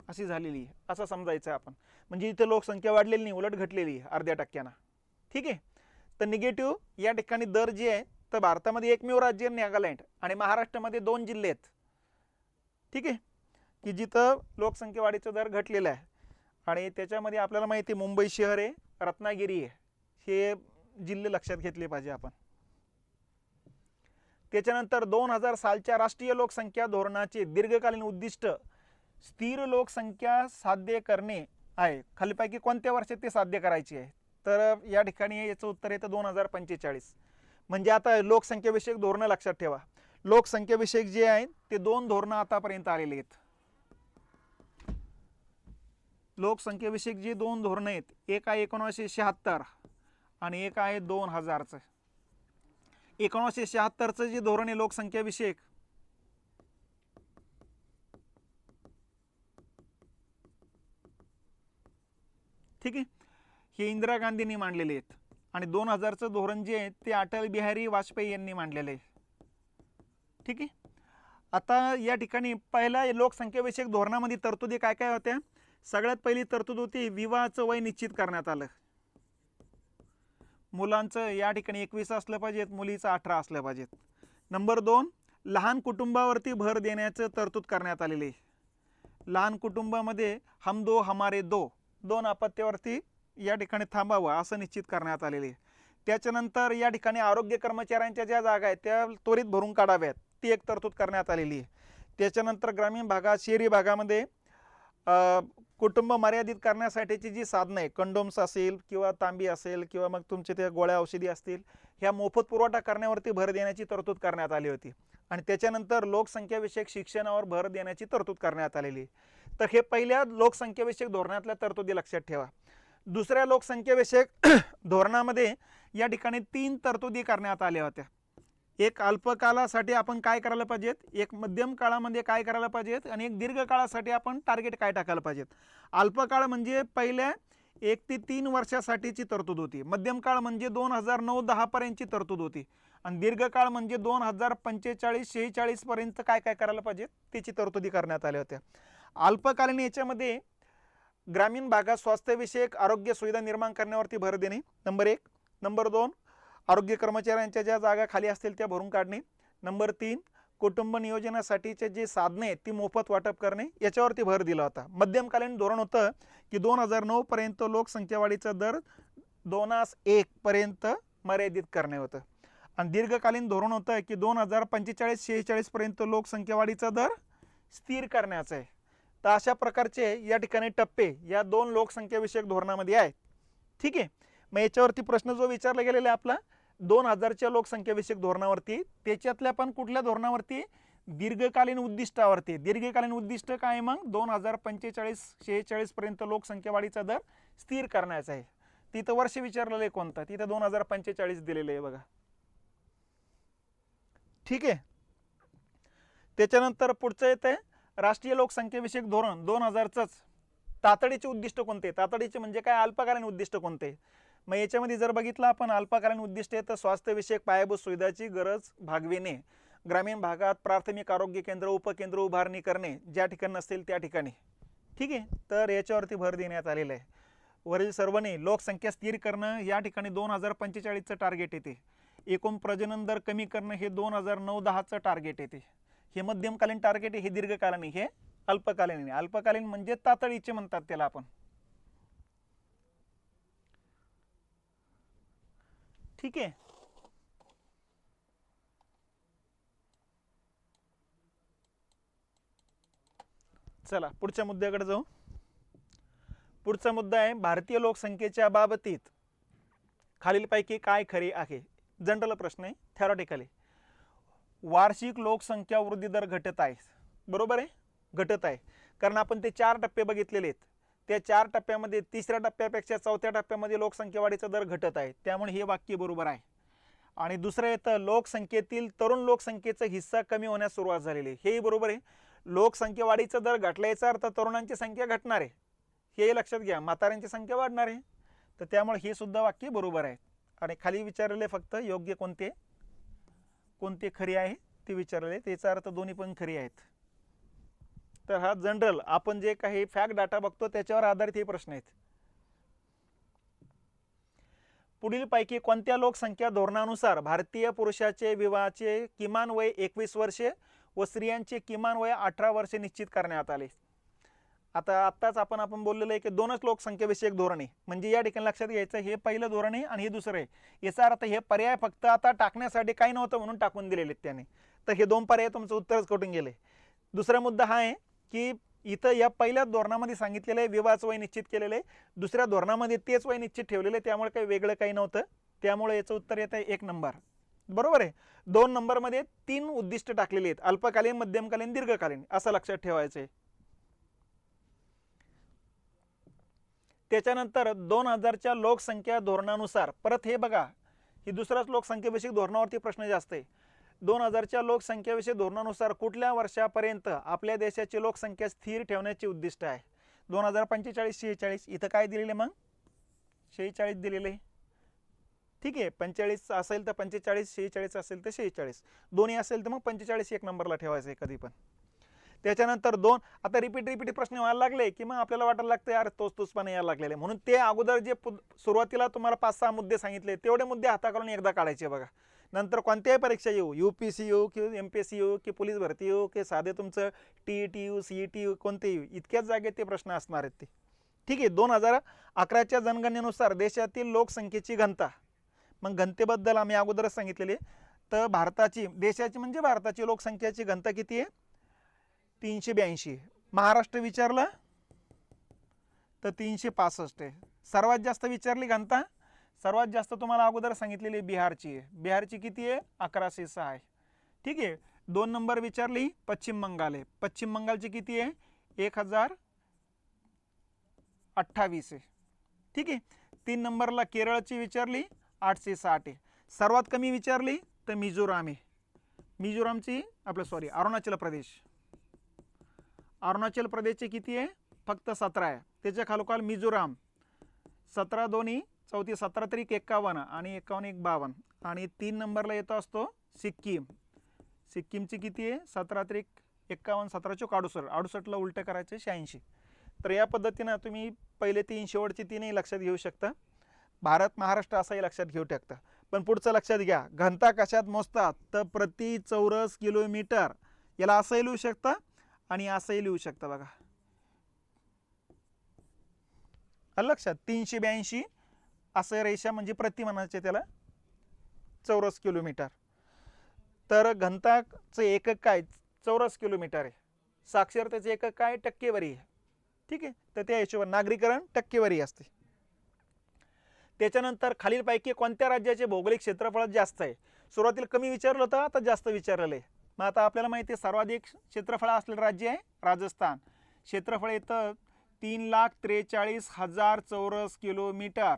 अशी झालेली आहे, असं समजायचं आपण. म्हणजे इथे लोकसंख्या वाढलेली नाही, उलट घटलेली आहे अर्ध्या टक्क्यानं. ठीक आहे. तर निगेटिव्ह या ठिकाणी दर जे आहे तर भारतामध्ये एकमेव राज्य नागालँड आणि महाराष्ट्रामध्ये 2 जिल्हे आहेत. ठीक आहे, की जिथं लोकसंख्या वाढीचा दर घटलेला आहे. आणि त्याच्यामध्ये आपल्याला माहिती आहे मुंबई शहर आहे, रत्नागिरी आहे, हे जिल्हे लक्षात घेतले पाहिजे आपण. त्याच्यानंतर 2000 सालच्या राष्ट्रीय लोकसंख्या धोरणाचे दीर्घकालीन उद्दिष्ट स्थिर लोकसंख्या साध्य करणे आहे. खालीपैकी कोणत्या वर्षात ते साध्य करायचे आहे? तर या ठिकाणी याचं उत्तर येतं 2045. म्हणजे आता लोकसंख्याविषयक धोरणं लक्षात ठेवा. लोकसंख्याविषयक जे आहेत ते 2 धोरणं आतापर्यंत आलेले आहेत. लोकसंख्येविषयक जी दोन धोरणं आहेत, एक आहे 1976 आणि एक आहे 2000चं. 1976चं जे धोरण आहे लोकसंख्याविषयक, ठीक आहे, हे इंदिरा गांधींनी मांडलेले आहेत. आणि 2000चं धोरण जे आहे ते अटल बिहारी वाजपेयी यांनी मांडलेलं आहे. ठीक आहे. आता या ठिकाणी पहिल्या लोकसंख्याविषयक धोरणामध्ये तरतुदी काय काय होत्या? सगळ्यात पहिली तरतूद होती विवाहाचं वय निश्चित करण्यात आलं. मुलांचं या ठिकाणी 21 असलं पाहिजेत, मुलीचं 18 असलं पाहिजेत. नंबर 2, लहान कुटुंबावरती भर देण्याचं तरतूद करण्यात आलेली आहे. लहान कुटुंबामध्ये हम दो हमारे दो, दोन अपत्यावरती या ठिकाणी थांबावं असं निश्चित करण्यात आलेले आहे. त्याच्यानंतर या ठिकाणी आरोग्य कर्मचाऱ्यांच्या ज्या जागा आहेत त्या त्वरित भरून काढाव्यात, ती एक तरतूद करण्यात आलेली आहे. त्याच्यानंतर ग्रामीण भागात, शहरी भागामध्ये कुटुंब मर्यादित करण्यासाठीची जी साधनं आहे, कंडोम्स असेल किंवा तांबी असेल किंवा मग तुमचे त्या गोळ्या औषधी असतील, ह्या मोफत पुरवठा करण्यावरती भर देण्याची तरतूद करण्यात आली होती. आणि त्याच्यानंतर लोकसंख्याविषयक शिक्षणावर भर देण्याची तरतूद करण्यात आलेली. तर हे पहिल्या लोकसंख्याविषयक धोरणातल्या तरतुदी लक्षात ठेवा. दुसऱ्या लोकसंख्याविषयक धोरणामध्ये या ठिकाणी 3 तरतुदी करण्यात आल्या होत्या. एक अल्पकालासाठी आपण काय करायला पाहिजेत, एक मध्यम काळामध्ये काय करायला पाहिजेत आणि एक दीर्घ काळासाठी आपण टार्गेट काय टाकायला पाहिजेत. अल्पकाळ म्हणजे पहिल्या 1 ते 3 वर्षासाठीची तरतूद होती. मध्यम काळ म्हणजे 2009-10 पर्यंतची तरतूद होती. आणि दीर्घकाळ म्हणजे 2045-46 पर्यंत काय काय करायला पाहिजे त्याची तरतुदी करण्यात आल्या होत्या. अल्पकालीन याच्यामध्ये ग्रामीण भागात स्वास्थ्यविषयक आरोग्य सुविधा निर्माण करण्यावरती भर देणे, नंबर 1. नंबर 2, आरोग्य कर्मचाऱ्यांच्या ज्या जागा खाली असतील त्या भरून काढणे. नंबर 3, कुटुंब नियोजनासाठीचे जे साधने आहेत ती मोफत वाटप करणे, याच्यावरती भर दिला होता. मध्यमकालीन धोरण होतं की 2009 पर्यंत लोकसंख्या वाढीचा दर 2:1 पर्यंत मर्यादित करणे होतं. आणि दीर्घकालीन धोरण होतं की 2045-46 पर्यंत लोकसंख्या वाढीचा दर स्थिर करण्याचा आहे. तर अशा प्रकारचे या ठिकाणी टप्पे या 2 लोकसंख्याविषयक धोरणामध्ये आहेत. ठीक आहे. मग याच्यावरती प्रश्न जो विचारला गेलेला आहे आपला 2000च्या लोकसंख्याविषयक धोरणावरती, त्याच्यातल्या पण कुठल्या धोरणावरती? दीर्घकालीन उद्दिष्टावरती. दीर्घकालीन उद्दिष्ट काय? मग 2045-46 पर्यंत लोकसंख्या वाढीचा दर स्थिर करण्याचा आहे. तिथं वर्ष विचारलेलं आहे कोणतं? तिथं 2045 दिलेलं आहे बघा. ठीक आहे. त्याच्यानंतर पुढचं येतं राष्ट्रीय लोकसंख्याविषयक धोरण 2000च. तातडीचे उद्दिष्ट कोणते? तातडीचे म्हणजे काय? अल्पकालीन उद्दिष्ट कोणते? मग याच्यामध्ये जर बघितलं आपण अल्पकालीन उद्दिष्ट तर स्वास्थ्यविषयक पायाभूत सुविधाची गरज भागविणे, ग्रामीण भागात प्राथमिक आरोग्य केंद्र उपकेंद्र उभारणी करणे ज्या ठिकाणी नसतील त्या ठिकाणी. ठीक आहे. तर याच्यावरती भर देण्यात आलेला आहे. वरील सर्वने लोकसंख्या स्थिर करणं या ठिकाणी 2045चं टार्गेट येते. एकूण प्रजनन दर कमी करणं हे 2009-10चं टार्गेट येते. हे मध्यमकालीन टार्गेट आहे, हे दीर्घकालीन आहे, हे अल्पकालीन आहे. अल्पकालीन म्हणजे तातडीचे म्हणतात त्याला आपण. ठीक आहे. चला पुढच्या मुद्द्याकडे जाऊ. पुढचा मुद्दा आहे भारतीय लोकसंख्येच्या बाबतीत खालीलपैकी काय खरे आहे? जनरल प्रश्न आहे, थेरॉटिकली. वार्षिक लोकसंख्या वृद्धी दर घटत आहे. बरोबर आहे, घटत आहे. कारण आपण ते 4 टप्पे बघितलेले आहेत. त्या 4 टप्प्यामध्ये 3ऱ्या टप्प्यापेक्षा 4थ्या टप्प्यामध्ये लोकसंख्या वाढीचा दर घटत आहे. त्यामुळे हे वाक्य बरोबर आहे. आणि दुसरं येतं लोकसंख्येतील तरुण लोकसंख्येचा हिस्सा कमी होण्यास सुरुवात झालेली आहे. हेही बरोबर आहे. लोकसंख्या वाढीचा दर घटला याचा अर्थ तरुणांची संख्या घटणार आहे, हे लक्षात घ्या. म्हाताऱ्यांची संख्या वाढणार आहे. तर त्यामुळे हे सुद्धा वाक्य बरोबर आहे. आणि खाली विचारलेले फक्त योग्य कोणते कोणते खरी आहे ते विचारले, त्याचा अर्थ दोन्ही पण खरी आहेत. तर हा जनरल आपण जे काही फॅक्ट डाटा बघतो त्याच्यावर आधारित हे प्रश्न आहेत. पुढील पैकी कोणत्या लोकसंख्या धोरणानुसार भारतीय पुरुषाचे विवाहाचे किमान वय 21 वर्षे व स्त्रियांचे किमान वय 18 वर्षे निश्चित करण्यात आले? आत्ताच आपण बोललेलं आहे की 2च लोकसंख्याविषयक धोरण आहे. म्हणजे या ठिकाणी लक्षात घ्यायचं हे पहिलं धोरण आहे आणि हे दुसरं आहे. याचा अर्थ हे पर्याय फक्त आता टाकण्यासाठी काही नव्हतं म्हणून टाकून दिलेले आहेत त्याने. तर हे 2 पर्याय तुमचं उत्तरच कटून गेले. दुसरा मुद्दा हा आहे की इथं या पहिल्या धोरणामध्ये सांगितलेलं आहे विवाहाचं वय निश्चित केलेलं आहे, दुसऱ्या धोरणामध्ये तेच वय निश्चित ठेवलेलं आहे, त्यामुळे काही वेगळं काही नव्हतं. त्यामुळे याचं उत्तर येतं 1 नंबर. बरोबर आहे. 2 नंबरमध्ये 3 उद्दिष्ट टाकलेले आहेत, अल्पकालीन मध्यमकालीन दीर्घकालीन, असं लक्षात ठेवायचं आहे. त्याच्यानंतर 2000च्या लोकसंख्या धोरणानुसार, परत हे बघा, ही दुसराच लोकसंख्येविषयक धोरणावरती प्रश्न जास्त आहे. 2000च्या लोकसंख्येविषयक धोरणानुसार कुठल्या वर्षापर्यंत आपल्या देशाची लोकसंख्या स्थिर ठेवण्याचे उद्दिष्ट आहे? 2045-46 इथं काय दिलेले मग 46 दिलेले. ठीक आहे, 45 असेल तर 45, 46 असेल तर 46, दोन्ही असेल तर मग 45 एक नंबरला ठेवायचं आहे कधी पण. त्याच्यानंतर आता रिपीट प्रश्न व्हायला लागले की मग आपल्याला वाटायला लागतं यार तोचपणे यायला लागलेले, म्हणून ते अगोदर जे सुरुवातीला तुम्हाला 5-6 मुद्दे सांगितले तेवढे मुद्दे हाताकडून एकदा काढायचे बघा. नंतर कोणत्याही परीक्षा येऊ, UPSC येऊ की MPSC येऊ की पोलीस भरती येऊ की साधे तुमचं TET येऊ, CET येऊ, कोणते येऊ, इतक्याच जागेत ते प्रश्न असणार आहेत ते. ठीक आहे. 2011च्या जनगणनेनुसार देशातील लोकसंख्येची घनता, मग घनतेबद्दल आम्ही अगोदरच सांगितलेले. तर देशाची म्हणजे भारताची लोकसंख्येची घनता किती आहे? 382. महाराष्ट्र विचारलं तर 365 आहे. सर्वात जास्त विचारली घनता, सर्वात जास्त तुम्हाला अगोदर सांगितलेली बिहारची आहे. बिहारची किती आहे? 1106 आहे. ठीक आहे. 2 नंबर विचारली पश्चिम बंगाल आहे. पश्चिम बंगालची किती आहे? 1028 आहे. ठीक आहे. 3 नंबरला केरळची विचारली 860 आहे. सर्वात कमी विचारली तर मिझोराम आहे. मिझोरामची अरुणाचल प्रदेश. अरुणाचल प्रदेशची किती आहे? फक्त 17 आहे. त्याच्या खालोखाल मिझोराम 17 दोन्ही 34, 17 तरी 51 आणि 51 1 52. आणि 3 नंबरला येतो असतो सिक्कीम. सिक्कीमची किती आहे? 17 तरी 51, 17 चोक 68, 68ला उलटं करायचं 86. तर या पद्धतीनं तुम्ही पहिले 3 शेवटचे 3ही लक्षात घेऊ शकता. भारत महाराष्ट्र असंही लक्षात घेऊ शकता. पण पुढचं लक्षात घ्या, घनता कशात मोजतात तर प्रति चौरस किलोमीटर. याला असंही लिहू शकता आणि असंही लिहू शकता बघा. लक्षात 382 असं रेषा म्हणजे प्रति म्हणायचे त्याला चौरस किलोमीटर. तर घनताचं एकक काय? चौरस किलोमीटर आहे. साक्षरतेचे एकक काय? टक्केवारी आहे. ठीक आहे. तर त्या हिशोबाने नागरीकरण टक्केवारी असते. त्याच्यानंतर खालीलपैकी कोणत्या राज्याचे भौगोलिक क्षेत्रफळ जास्त आहे? सुरुवातीला कमी विचारलं होतं, आता जास्त विचारलेलं आहे. मग आता आपल्याला माहिती आहे सर्वाधिक क्षेत्रफळ असलेलं राज्य आहे राजस्थान. क्षेत्रफळ येतं 3,43,000 चौरस किलोमीटर.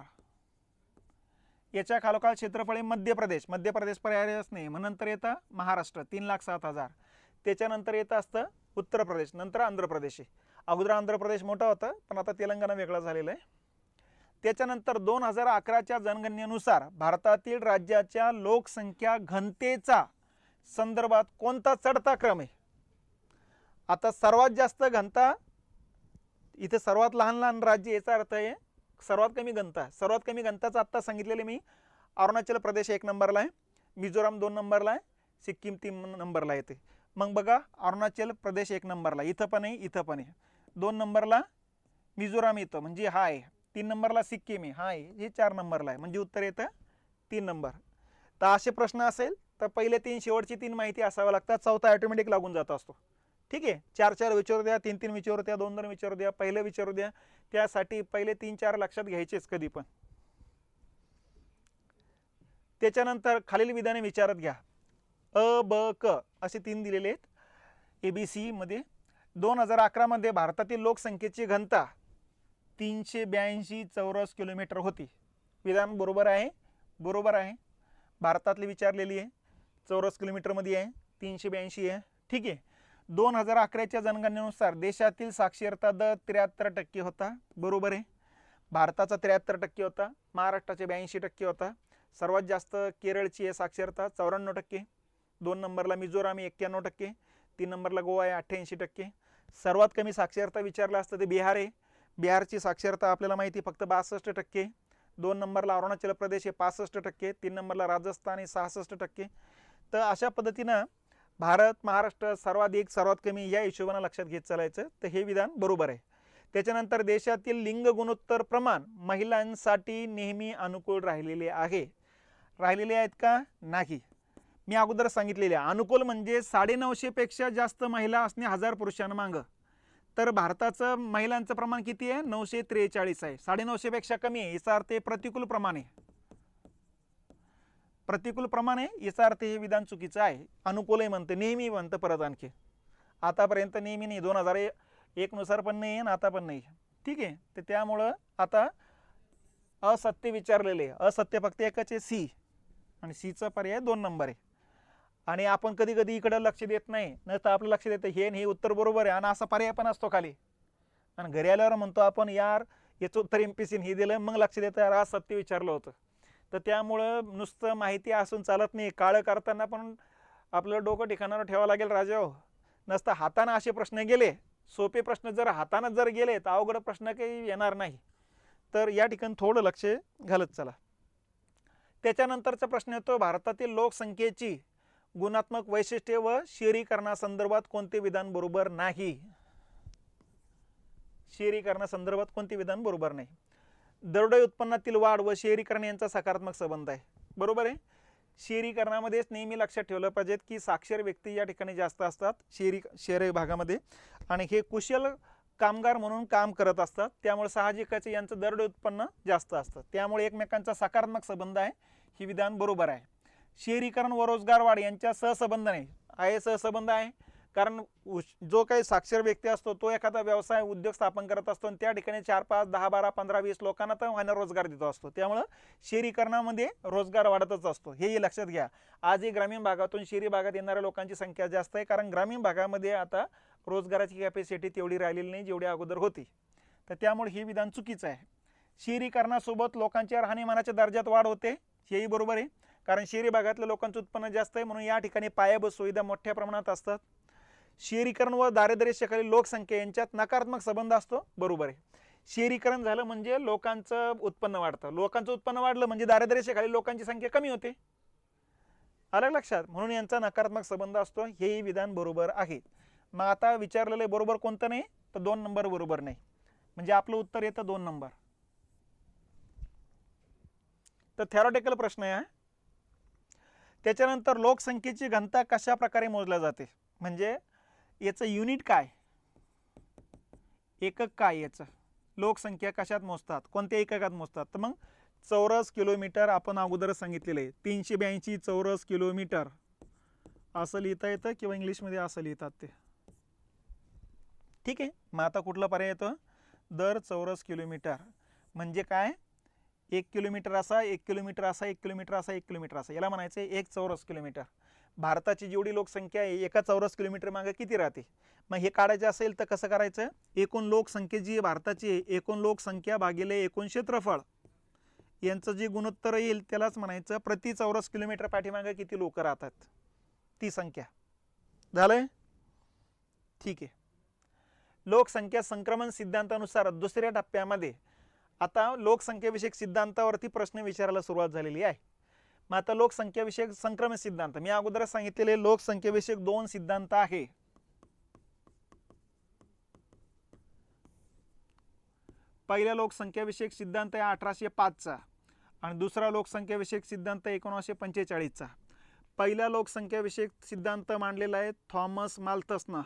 याच्या खालोखाल क्षेत्रफळ आहे मध्य प्रदेश. मध्य प्रदेश पर्यायच नाही, मग नंतर येतं महाराष्ट्र 3,07,000. त्याच्यानंतर येतं असतं उत्तर प्रदेश, नंतर आंध्र प्रदेश आहे. अगोदर आंध्र प्रदेश मोठा होता पण आता तेलंगणा वेगळा झालेला आहे. त्याच्यानंतर 2011च्या जनगणनेनुसार भारतातील राज्याच्या लोकसंख्या घनतेचा संदर्भात कोणता चढता क्रम आहे? आता सर्वात जास्त घनता इथे सर्वात लहान राज्य, याचा अर्थ आहे सर्वात कमी घनता. सर्वात कमी घनताचं आत्ता सांगितलेले मी. अरुणाचल प्रदेश 1 नंबरला आहे, मिझोराम 2 नंबरला आहे, सिक्कीम 3 नंबरला येते. मग बघा अरुणाचल प्रदेश 1 नंबरला, इथं पण आहे इथं पण आहे. 2 नंबरला मिझोराम येतं म्हणजे हा आहे. 3 नंबरला सिक्कीम आहे, हा आहे. हे 4 नंबरला आहे म्हणजे उत्तर येतं 3 नंबर. तर असे प्रश्न असेल तर पहिले 3 शेवटची 3 माहिती असाव्या लागतात. चौथा ऑटोमॅटिक लागून जात असतो. ठीक आहे. 4-4 विचारू द्या, 3-3 विचारू द्या, 2-2 विचारू द्या, पहिलं विचारू द्या. त्यासाठी पहिले 3-4 लक्षात घ्यायचेच कधी पण. त्याच्यानंतर खालील विधाने विचारत घ्या. अ, ब, क असे 3 दिलेले आहेत ABC मध्ये. 2011 मध्ये भारतातील लोकसंख्येची घनता 382 चौरस किलोमीटर होती. विधान बरोबर आहे? बरोबर आहे. भारतातली विचारलेली आहे, चौरस किलोमीटरमध्ये आहे, 382 आहे. ठीक आहे. 2011च्या जनगणनेनुसार देशातील साक्षरता दर 73% होता. बरोबर आहे. भारताचा 73% होता, महाराष्ट्राचे 82% होता. सर्वात जास्त केरळची आहे साक्षरता 94%. 2 नंबरला मिझोराम 91%. 3 नंबरला गोवा आहे 88%. सर्वात कमी साक्षरता विचारलं असतं ते बिहार आहे. बिहारची साक्षरता आपल्याला माहिती फक्त 62%. 2 नंबरला अरुणाचल प्रदेश आहे 65%. 3 नंबरला राजस्थान आहे 66%. तर अशा पद्धतीनं भारत महाराष्ट्र सर्वाधिक सर्वात कमी या हिशोबाने लक्षात घेत चालायचं. तर हे विधान बरोबर आहे. त्याच्यानंतर देशातील लिंग गुणोत्तर प्रमाण महिलांसाठी नेहमी अनुकूल राहिलेले आहे. राहिलेले आहेत का? नाही. मी अगोदर सांगितलेले अनुकूल म्हणजे 950 पेक्षा जास्त महिला असणे 1000 पुरुषांमागं. तर भारताचं महिलांचं प्रमाण किती आहे? 943 आहे. 950 पेक्षा कमी आहे याचा अर्थ प्रतिकूल प्रमाण आहे. प्रतिकूल प्रमाण आहे याचा अर्थ हे विधान चुकीचं आहे. अनुकूलही म्हणते, नेहमी म्हणतं परत आणखी. आतापर्यंत नेहमी नाही, 2001 नुसार पण नाही आणि आता पण नाही. ठीक आहे. तर त्यामुळं आता असत्य विचारलेले, असत्य फक्त एकच आहे सी, आणि सीचा पर्याय 2 नंबर आहे. आणि आपण कधी कधी इकडे लक्ष देत नाही, न तर आपलं लक्ष देतं हे हे उत्तर बरोबर आहे, आणि असा पर्याय पण असतो खाली, आणि घरी आल्यावर म्हणतो आपण यार याचं उत्तर एमपीसीने हे दिलं, मग लक्ष देतं यार असत्य विचारलं होतं. तर त्यामुळं नुसतं माहिती असून चालत नाही, काळं करताना पण आपलं डोकं ठिकाणावर ठेवावं लागेल राजा हो. नसतं हाताने असे प्रश्न गेले, सोपे प्रश्न जर हाताने जर गेले तर अवघड प्रश्न काही येणार नाही. तर या ठिकाणी थोडं लक्ष घालत चला. त्याच्यानंतरचा प्रश्न येतो, भारतातील लोकसंख्येची गुणात्मक वैशिष्ट्ये व शहरीकरणासंदर्भात कोणते विधान बरोबर नाही? शहरीकरणासंदर्भात कोणते विधान बरोबर नाही? दरडोई उत्पन्नातील वाढ व शहरीकरण यांचा सकारात्मक संबंध आहे, बरोबर आहे. शहरीकरणामध्येच नेहमी लक्षात ठेवलं पाहिजे की साक्षर व्यक्ती या ठिकाणी जास्त असतात शहरी भागामध्ये, आणि हे कुशल कामगार म्हणून काम करत असतात, त्यामुळे साहजिकच यांचं दरडोई उत्पन्न जास्त असतं, त्यामुळे एकमेकांचा सकारात्मक संबंध आहे, ही विधान बरोबर आहे. शहरीकरण व रोजगार वाढ यांच्या सहसंबंध नाही, आहे सहसंबंध आहे. कारण जो काही साक्षर व्यक्ती असतो तो एखादा व्यवसाय उद्योग स्थापन करत असतो, आणि त्या ठिकाणी 4, 5, 10, 12, 15, 20 लोकांना तर वाहन रोजगार देतो असतो, त्यामुळं शहरीकरणामध्ये रोजगार वाढतच असतो, हेही लक्षात घ्या. आजही ग्रामीण भागातून शहरी भागात येणाऱ्या लोकांची संख्या जास्त आहे, कारण ग्रामीण भागामध्ये आता रोजगाराची कॅपॅसिटी तेवढी राहिलेली नाही जेवढी अगोदर होती. तर त्यामुळे हे विधान चुकीचं आहे. शहरीकरणासोबत लोकांच्या राहणीमानाच्या दर्जात वाढ होते, हेही बरोबर आहे, कारण शहरी भागातल्या लोकांचं उत्पन्न जास्त आहे, म्हणून या ठिकाणी पायाभूत सुविधा मोठ्या प्रमाणात असतात. शहरीकरण व दारिद्र्याखाली लोकसंख्या यांच्यात नकारात्मक संबंध असतो, बरोबर आहे. शहरीकरण झालं म्हणजे लोकांचं उत्पन्न वाढतं, लोकांचं उत्पन्न वाढलं म्हणजे दारिद्र्याखाली लोकांची संख्या कमी होते, आलं लक्षात, म्हणून यांचा नकारात्मक संबंध असतो, हेही विधान बरोबर आहे. मग आता विचारलेलं बरोबर कोणतं नाही, तर 2 नंबर बरोबर नाही, म्हणजे आपलं उत्तर येतं 2 नंबर. तर थेरॉटिकल प्रश्न आहे. त्याच्यानंतर लोकसंख्येची घनता कशा प्रकारे मोजल्या जाते, म्हणजे याचं युनिट काय, एकक काय, याचं लोकसंख्या कशात मोजतात, कोणत्या एककात मोजतात? तर मग चौरस किलोमीटर आपण अगोदरच सांगितलेलं आहे, 382 चौरस किलोमीटर असं लिहिता येतं, किंवा इंग्लिशमध्ये असं लिहितात ते, ठीक आहे. मग आता कुठला पर्याय येतो, दर चौरस किलोमीटर म्हणजे काय, 1 किलोमीटर असा, 1 किलोमीटर असा, 1 किलोमीटर असा, 1 किलोमीटर असा, याला म्हणायचं 1 चौरस किलोमीटर. भारताची जेवढी लोकसंख्या आहे एका चौरस किलोमीटर मागे किती राहते? मग हे काढायचं असेल तर कसं करायचं, एकूण लोकसंख्या जी भारताची एकूण लोकसंख्या भागिले एकूण क्षेत्रफळ यांचं जे गुणोत्तर येईल त्यालाच म्हणायचं प्रति चौरस किलोमीटर पाठीमागे किती लोक राहतात, ती संख्या. झालंय, ठीक आहे. लोकसंख्या संक्रमण सिद्धांतानुसार दुसऱ्या टप्प्यामध्ये आता लोकसंख्याविषयक सिद्धांतावरती प्रश्न विचारायला सुरुवात झालेली आहे. मग आता लोकसंख्याविषयक संक्रमण सिद्धांत, मी अगोदरच सांगितलेले लोकसंख्येविषयक 2 सिद्धांत आहे. पहिला लोकसंख्याविषयक सिद्धांत आहे 1805 चा, आणि दुसरा लोकसंख्याविषयक सिद्धांत 1945 चा. पहिला लोकसंख्याविषयक सिद्धांत मांडलेला आहे थॉमस माल्थसनं,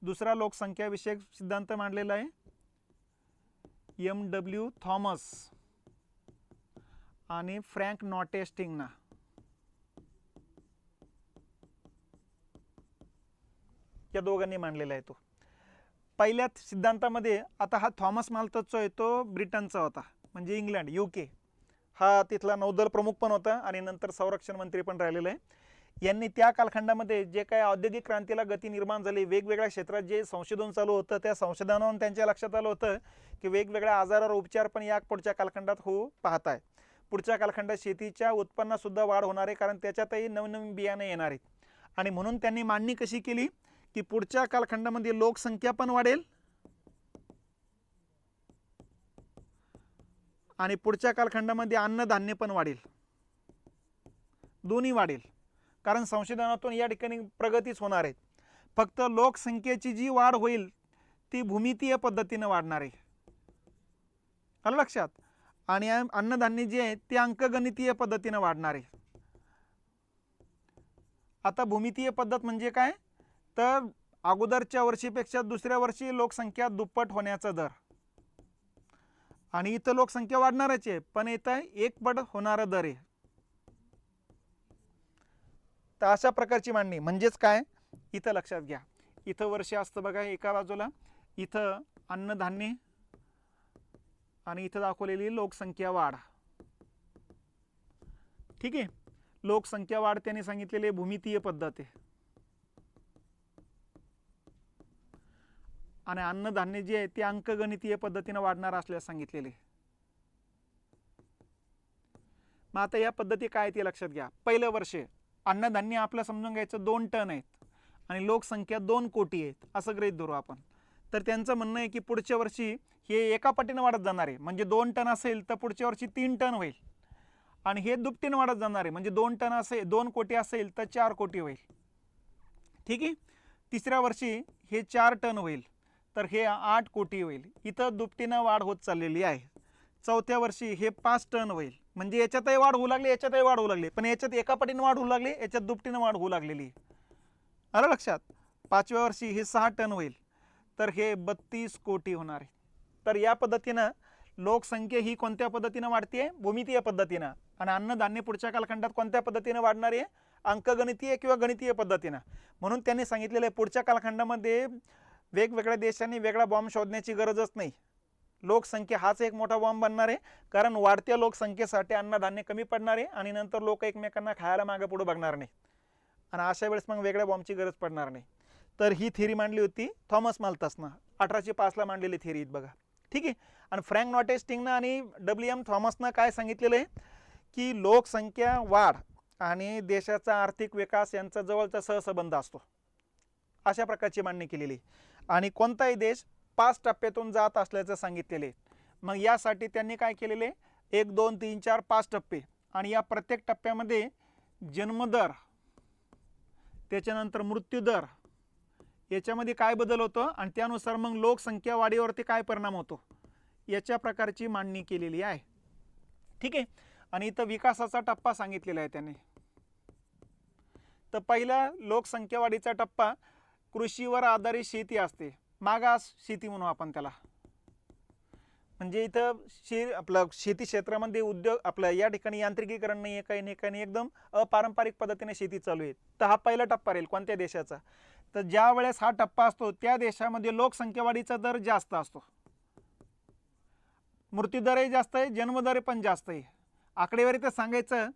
दुसरा लोकसंख्याविषयक सिद्धांत मांडलेला आहे MW थॉमस आणि फ्रँक नॉटेस्टिंगना. या दोघांनी मांडलेला आहे तो. पहिल्या सिद्धांतामध्ये आता हा थॉमस माल्थसचा आहे तो ब्रिटनचा होता, म्हणजे इंग्लंड UK, हा तिथला नौदल प्रमुख पण होता आणि नंतर संरक्षण मंत्री पण राहिलेला आहे. यांनी त्या कालखंडामध्ये जे काही औद्योगिक क्रांतीला गती निर्माण झाली, वेगवेगळ्या क्षेत्रात जे संशोधन चालू होतं, त्या संशोधनावरून त्यांच्या लक्षात आलं होतं की वेगवेगळ्या आजारावर उपचार पण या पुढच्या कालखंडात होऊ पाहत आहे. पुढच्या कालखंडात शेतीच्या उत्पन्नात सुद्धा वाढ होणार आहे, कारण त्याच्यातही नवनवीन बियाणे येणार आहेत. आणि म्हणून त्यांनी मांडणी कशी केली की पुढच्या कालखंडामध्ये लोकसंख्या पण वाढेल आणि पुढच्या कालखंडामध्ये अन्नधान्य पण वाढेल, दोन्ही वाढेल, कारण संशोधनातून या ठिकाणी प्रगतीच होणार आहे. फक्त लोकसंख्येची जी वाढ होईल ती भूमितीय पद्धतीने वाढणार आहे, आलं लक्षात, आणि अन्नधान्य जे आहे ते अंकगणितीय पद्धतीने वाढणार आहे. आता भूमितीय पद्धत म्हणजे काय, तर अगोदरच्या वर्षीपेक्षा दुसऱ्या वर्षी लोकसंख्या दुप्पट होण्याचा दर, आणि इथं लोकसंख्या वाढणारच आहे पण इथं 1 पट होणारा दर आहे. तर अशा प्रकारची मांडणी म्हणजेच काय, इथं लक्षात घ्या, इथं वर्ष असतं बघा एका बाजूला, इथं अन्नधान्य आणि इथं दाखवलेली लोकसंख्या वाढ. ठीक आहे, लोकसंख्या वाढ त्यांनी सांगितलेली भूमितीय पद्धत आहे आणि अन्नधान्य जे आहे ते अंकगणितीय पद्धतीने वाढणार असल्यास सांगितलेले. मग आता या पद्धती काय ते लक्षात घ्या. पहिलं वर्ष अन्नधान्य आपलं समजून घ्यायचं 2 टन आहेत आणि लोकसंख्या 2 कोटी आहेत असं गृहीत धरू आपण. तर त्यांचं म्हणणं आहे की पुढच्या वर्षी हे एका पटीने वाढत जाणार आहे. म्हणजे 2 टन असेल तर पुढच्या वर्षी 3 टन होईल आणि हे दुपटीने वाढत जाणार आहे. म्हणजे 2 टन असेल 2 कोटी असेल तर 4 कोटी होईल. ठीक आहे, तिसऱ्या वर्षी हे 4 टन होईल तर हे 8 कोटी होईल. इथं दुपटीनं वाढ होत चाललेली आहे. चौथ्या वर्षी हे 5 टन होईल. म्हणजे याच्यातही वाढ होऊ लागली, याच्यातही वाढ होऊ लागली, पण याच्यात एका पटीने वाढ होऊ लागली, याच्यात दुपटीने वाढ होऊ लागलेली. आलं लक्षात. पाचव्या वर्षी हे 6 टन होईल तर हे 32 कोटी होणार आहे. तर या पद्धतीनं लोकसंख्या ही कोणत्या पद्धतीनं वाढते? भूमितीय पद्धतीनं. आणि अन्नधान्य पुढच्या कालखंडात कोणत्या पद्धतीने वाढणार आहे? अंकगणितीय किंवा गणितीय पद्धतीनं. म्हणून त्यांनी सांगितलेलं आहे पुढच्या कालखंडामध्ये वेगवेगळ्या देशांनी वेगळा बॉम्ब शोधण्याची गरजच नाही. लोकसंख्या हाच एक मोठा बॉम्ब बनणार आहे, कारण वाढत्या लोकसंख्येसाठी अन्नधान्य कमी पडणार आहे आणि नंतर लोक एकमेकांना खायला मागे पुढे बघणार नाही आणि अशा वेळेस मग वेगळ्या बॉम्बची गरज पडणार नाही. तर ही थिअरी मांडली होती थॉमस माल्थसनं 1805ला मांडलेली थिअरी बघा. ठीक आहे. आणि फ्रँक नॉटेस्टिंगनं आणि WM थॉमसनं काय सांगितलेलं आहे की लोकसंख्या वाढ आणि देशाचा आर्थिक विकास यांचा जवळचा सहसंबंध असतो, अशा प्रकारची मांडणी केलेली. आणि कोणताही देश 5 टप्प्यातून जात असल्याचं सांगितलेले. मग यासाठी त्यांनी काय केलेले 1 2 3 4 5 टप्पे आणि या प्रत्येक टप्प्यामध्ये जन्मदर त्याच्यानंतर मृत्यूदर याच्यामध्ये काय बदल होतो आणि त्यानुसार मग लोकसंख्या वाढीवरती काय परिणाम होतो याच्या प्रकारची मांडणी केलेली आहे. ठीक आहे. आणि इथं विकासाचा टप्पा सांगितलेला आहे त्याने. तर पहिला लोकसंख्या वाढीचा टप्पा कृषीवर आधारित शेती असते, मागास शेती म्हणू आपण त्याला. म्हणजे इथं आपलं शेती क्षेत्रामध्ये उद्योग आपलं या ठिकाणी यांत्रिकीकरण नाही आहे, काही नाही, काही एकदम अपारंपरिक पद्धतीने शेती चालू आहे. तर हा पहिला टप्पा राहील कोणत्या देशाचा. तर ज्या वेळेस हा टप्पा असतो त्या देशामध्ये लोकसंख्या वाढीचा दर जास्त असतो, मृत्यूदरही जास्त आहे, जन्मदर पण जास्त आहे. आकडेवारी तर सांगायचं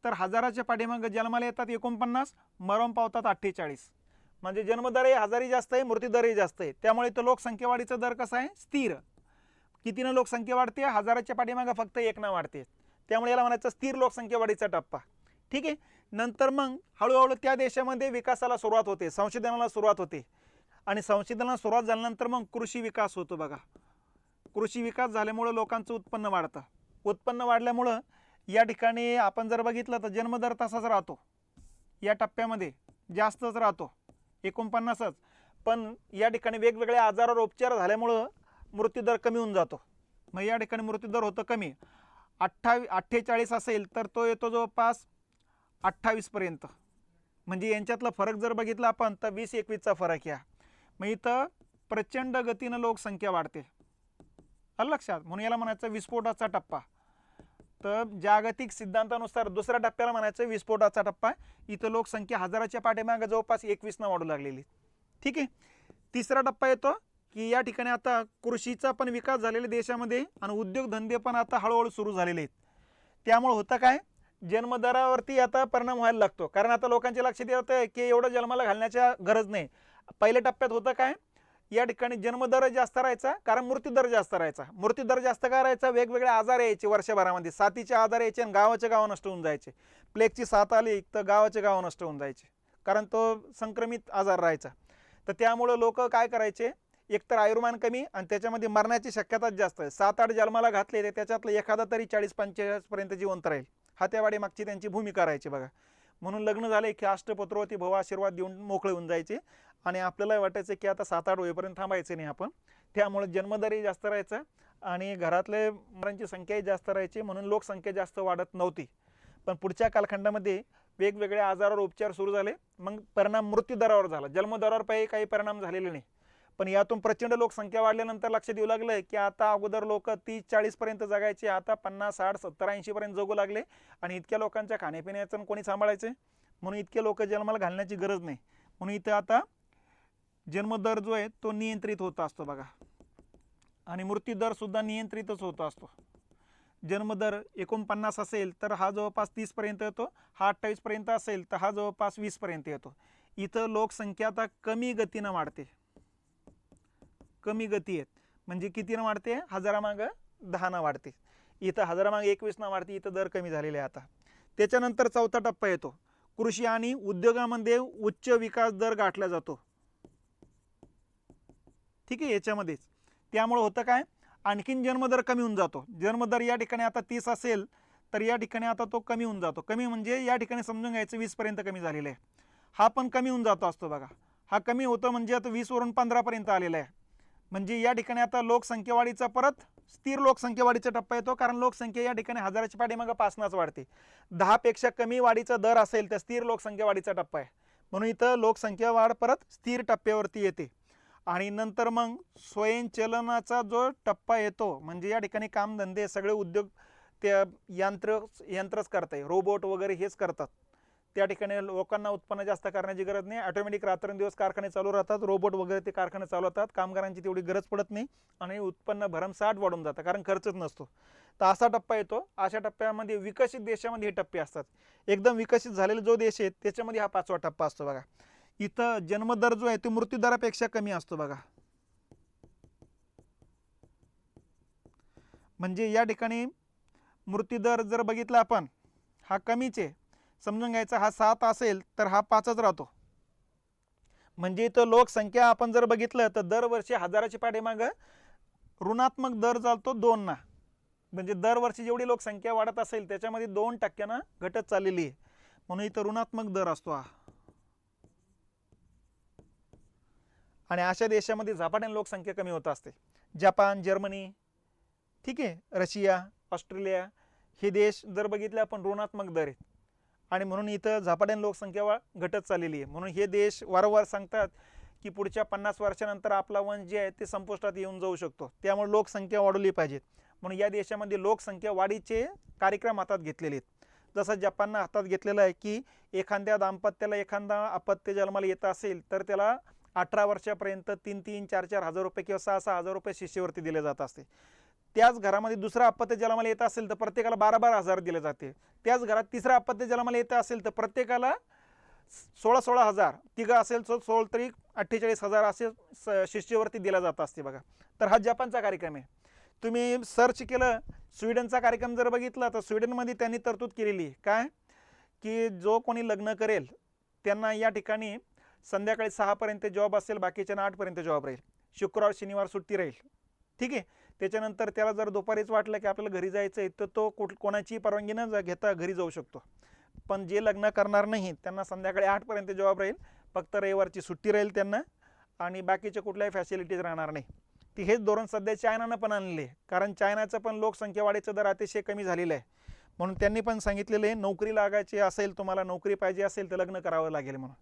तर हजाराच्या पाठीमागे जन्माला येतात 49, मरण पावतात 48. म्हणजे जन्मदरही हजारही जास्त आहे, मृत्यूदरही जास्त आहे. त्यामुळे तो लोकसंख्या वाढीचा दर कसा आहे? स्थिर. कितीनं लोकसंख्या वाढते? हजाराच्या पाठीमागे फक्त 1 वाढते. त्यामुळे याला म्हणायचं स्थिर लोकसंख्या वाढीचा टप्पा. ठीक आहे. नंतर मग हळूहळू त्या देशामध्ये विकासाला सुरुवात होते, संशोधनाला सुरुवात होते आणि संशोधनाला सुरुवात झाल्यानंतर मग कृषी विकास होतो बघा. कृषी विकास झाल्यामुळं लोकांचं उत्पन्न वाढतं. उत्पन्न वाढल्यामुळं या ठिकाणी आपण जर बघितलं तर जन्मदर तसाच राहतो, या टप्प्यामध्ये जास्तच राहतो 49च. पण या ठिकाणी वेगवेगळे आजारावर उपचार झाल्यामुळं मृत्यूदर कमी होऊन जातो. मग या ठिकाणी मृत्यूदर होतं कमी. 48 असेल तर तो येतो जवळपास 28 पर्यंत. म्हणजे यांच्यातला फरक जर बघितला आपण तर 20-21चा फरक या. मग इथं प्रचंड गतीनं लोकसंख्या वाढते. आलं लक्षात. म्हणून याला म्हणायचं विस्फोटाचा टप्पा. तर जागतिक सिद्धांतानुसार दुसऱ्या टप्प्याला म्हणायचं विस्फोटाचा टप्पा. इथं लोकसंख्या हजाराच्या पाठीमागे जवळपास 21 वाढू लागलेली. ठीक आहे. तिसरा टप्पा येतो की या ठिकाणी आता कृषीचा पण विकास झालेल्या देशामध्ये आणि उद्योगधंदे पण आता हळूहळू सुरू झालेले आहेत. त्यामुळे होतं काय, जन्मदरावरती आता परिणाम व्हायला लागतो. कारण आता लोकांच्या लक्षात येतं की एवढं जन्माला घालण्याच्या गरज नाही. पहिल्या टप्प्यात होतं काय, या ठिकाणी जन्मदर जास्त राहायचा कारण मृत्यूदर जास्त राहायचा. मृत्यूदर जास्त काय राहायचा, वेगवेगळे आजार यायचे वर्षभरामध्ये. साथीचे आजार यायचे आणि गावाचे गाव नष्ट होऊन जायचे. प्लेगची साथ आली तर गावाचे गाव नष्ट होऊन जायचे, कारण तो संक्रमित आजार राहायचा. तर त्यामुळं लोक काय करायचे, एकतर आयुर्मान कमी आणि त्याच्यामध्ये मरण्याची शक्यताच जास्त आहे. 7-8 जन्माला घातले तर त्याच्यातलं एखादा तरी 40-45 पर्यंत जिवंत राहील. हा त्यावाडी मागची त्यांची भूमिका राहायची बघा. म्हणून लग्न झाले की अष्टपुत्रवती भव आशीर्वाद देऊन मोकळे होऊन जायचे आणि आपल्याला वाटायचं की आता 7-8 होईपर्यंत थांबायचं नाही आपण. त्यामुळे जन्मदरही जास्त राहायचा आणि घरातले मुलांची संख्याही जास्त राहायची, म्हणून लोकसंख्या जास्त वाढत नव्हती. पण पुढच्या कालखंडामध्ये वेगवेगळ्या आजारावर उपचार सुरू झाले. मग परिणाम मृत्यूदरावर झाला, जन्मदरावर काही परिणाम झालेले नाही. पण यातून प्रचंड लोकसंख्या वाढल्यानंतर लक्षात येऊ लागलं की आता अगोदर लोक 30-40 पर्यंत जगायचे, आता 50, 60, 70, 80 पर्यंत जगू लागले. आणि इतक्या लोकांच्या खाण्यापिण्याचं कोणी सांभाळायचे, म्हणून इतके लोक जन्माला घालण्याची गरज नाही. म्हणून इथं आता जन्मदर जो आहे तो नियंत्रित होत असतो बघा, आणि मृत्यूदर सुद्धा नियंत्रितच होत असतो. जन्मदर 49 असेल तर हा जवळपास 30 पर्यंत येतो, हा 28 पर्यंत असेल तर हा जवळपास 20 पर्यंत येतो. इथं लोकसंख्या आता कमी गतीनं वाढते, कमी गती आहेत म्हणजे कितीनं वाढते, हजारामागं 10 वाढते. इथं हजारामागं 21 वाढते, इथं दर कमी झालेले आहे आता. त्याच्यानंतर चौथा टप्पा येतो, कृषी आणि उद्योगामध्ये उच्च विकास दर गाठला जातो. ठीक आहे, याच्यामध्येच त्यामुळे होतं काय, आणखीन जन्मदर कमी होऊन जातो. जन्मदर या ठिकाणी आता 30 असेल तर या ठिकाणी आता तो कमी होऊन जातो. कमी म्हणजे या ठिकाणी समजून घ्यायचं 20 पर्यंत कमी झालेला आहे. हा पण कमी होऊन जातो असतो बघा, हा कमी होतो म्हणजे आता 20 वरून 15 पर्यंत आलेला आहे. म्हणजे या ठिकाणी आता लोकसंख्या वाढीचा परत स्थिर लोकसंख्या वाढीचा टप्पा येतो, कारण लोकसंख्या या ठिकाणी हजाराच्या पाठीमागं 5 वाढते. 10 पेक्षा कमी वाढीचा दर असेल तर स्थिर लोकसंख्या वाढीचा टप्पा आहे. म्हणून इथं लोकसंख्या वाढ परत स्थिर टप्प्यावरती येते. आणि नंतर मग स्वयंचलनाचा जो टप्पा येतो, म्हणजे या ठिकाणी कामधंदे सगळे उद्योग त्या यंत्रच करत आहे, रोबोट वगैरे हेच करतात. त्या ठिकाणी लोकांना उत्पन्न जास्त करण्याची गरज नाही, ऑटोमॅटिक रात्रंदिवस कारखाने चालू राहतात, रोबोट वगैरे ते कारखाने चालवतात, कामगारांची तेवढी गरज पडत नाही आणि उत्पन्न भरमसाठ वाढून जातं कारण खर्चच नसतो. तर असा टप्पा येतो. अशा टप्प्यामध्ये विकसित देशामध्ये हे टप्पे असतात. एकदम विकसित झालेले जो देश आहे त्याच्यामध्ये हा 5वा टप्पा असतो बघा. इथं जन्मदर जो आहे तो मृत्यूदरापेक्षा कमी असतो बघा. म्हणजे या ठिकाणी मृत्यूदर जर बघितला आपण, हा कमीच आहे. समजून घ्यायचा हा 7 असेल तर हा 5च राहतो. म्हणजे इथं लोकसंख्या आपण जर बघितलं तर दरवर्षी हजाराच्या पाठीमागं ऋणात्मक दर चालतो 2 म्हणजे दरवर्षी जेवढी लोकसंख्या वाढत असेल त्याच्यामध्ये 2% घटत चाललेली आहे. म्हणून इथं ऋणात्मक दर असतो हा. आणि अशा देशामध्ये झपाट्याने लोकसंख्या कमी होत असते. जपान, जर्मनी, ठीक आहे, रशिया, ऑस्ट्रेलिया हे देश जर बघितले आपण ऋणात्मक दर आहेत. आणि म्हणून इथं झपाट्याने लोकसंख्या घटत चाललेली आहे. म्हणून हे देश वारंवार सांगतात की पुढच्या 50 वर्षानंतर आपला वंश जे आहे ते संपुष्टात येऊन जाऊ शकतो, त्यामुळे लोकसंख्या वाढवली पाहिजेत. म्हणून या देशामध्ये लोकसंख्या वाढीचे कार्यक्रम हातात घेतलेले आहेत. जसं जपाननं हातात घेतलेलं आहे की एखाद्या दाम्पत्याला एखादा अपत्य जन्माला येत असेल तर त्याला 18 वर्षापर्यंत 3-3, 4-4 हजार रुपये किंवा 6-6 हजार रुपये शिष्यवृत्ती दिले जात असते. त्याच घरामध्ये दुसरा अपत्य जन्माला येत असेल तर प्रत्येकाला 12-12 हजार दिले जाते. त्याच घरात तिसरा अपत्य जन्माला येत असेल तर प्रत्येकाला 16-16 हजार, तिघं असेल 16 तरी 48 हजार असे शिष्यवृत्ती दिल्या जात असते बघा. तर हा जपानचा कार्यक्रम आहे. तुम्ही सर्च केलं स्वीडनचा कार्यक्रम जर बघितला तर स्वीडनमध्ये त्यांनी तरतूद केलेली आहे काय, की जो कोणी लग्न करेल त्यांना या ठिकाणी संध्याकाळी 6 पर्यंत जॉब असेल, बाकीच्यांना 8 पर्यंत जॉब राहील, शुक्रवार शनिवार सुट्टी राहील. ठीक आहे. त्याच्यानंतर त्याला जर दुपारीच वाटलं की आपल्याला घरी जायचं आहे तर तो कोणाची परवानगी न घेता घरी जाऊ शकतो. पण जे लग्न करणार नाही त्यांना संध्याकाळी 8 पर्यंत जॉब राहील, फक्त रविवारची सुट्टी राहील त्यांना, आणि बाकीच्या कुठल्याही फॅसिलिटीज राहणार नाही. ती हेच धोरण सध्या चायनानं पण आणले, कारण चायनाचं पण लोकसंख्या वाढीचा दर अतिशय कमी झालेला आहे. म्हणून त्यांनी पण सांगितलेलं आहे नोकरी लागायची असेल, तुम्हाला नोकरी पाहिजे असेल तर लग्न करावं लागेल म्हणून.